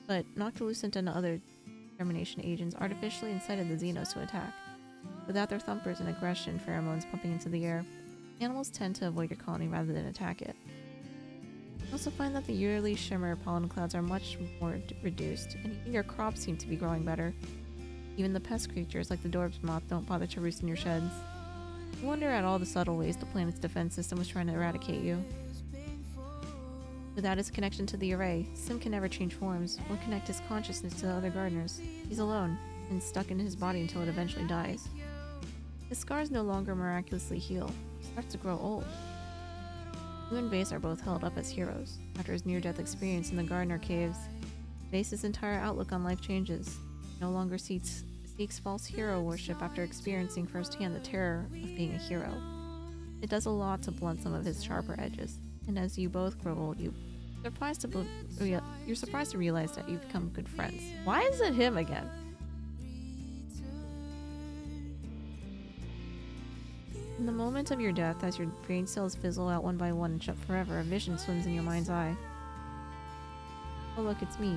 But Noctilucent and other termination agents artificially incited the Xenos to attack. Without their thumpers and aggression pheromones pumping into the air, animals tend to avoid your colony rather than attack it. You also find that the yearly shimmer pollen clouds are much more reduced, and even your crops seem to be growing better. Even the pest creatures like the dwarf's moth don't bother to roost in your sheds. You wonder at all the subtle ways the planet's defense system was trying to eradicate you. Without his connection to the array, Sim can never change forms or connect his consciousness to the other gardeners. He's alone, and stuck in his body until it eventually dies. His scars no longer miraculously heal. He starts to grow old. You and Vase are both held up as heroes. After his near-death experience in the Gardener Caves, Vase's entire outlook on life changes. He no longer seeks false hero worship after experiencing firsthand the terror of being a hero. It does a lot to blunt some of his sharper edges, and as you both grow old, you're surprised to realize that you've become good friends. Why is it him again? In the moment of your death, as your brain cells fizzle out one by one and shut forever, a vision swims in your mind's eye. Oh look, it's me.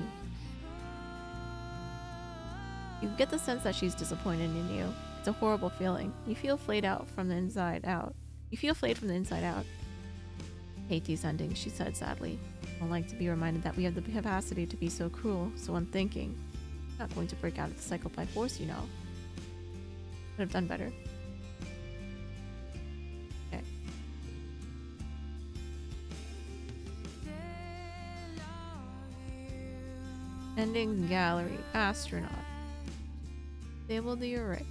You get the sense that she's disappointed in you. It's a horrible feeling. You feel flayed from the inside out. I hate these endings, she said sadly. I don't like to be reminded that we have the capacity to be so cruel, so unthinking. I'm not going to break out of the cycle by force, you know. Could have done better. Ending gallery. Astronaut. Stable to your right.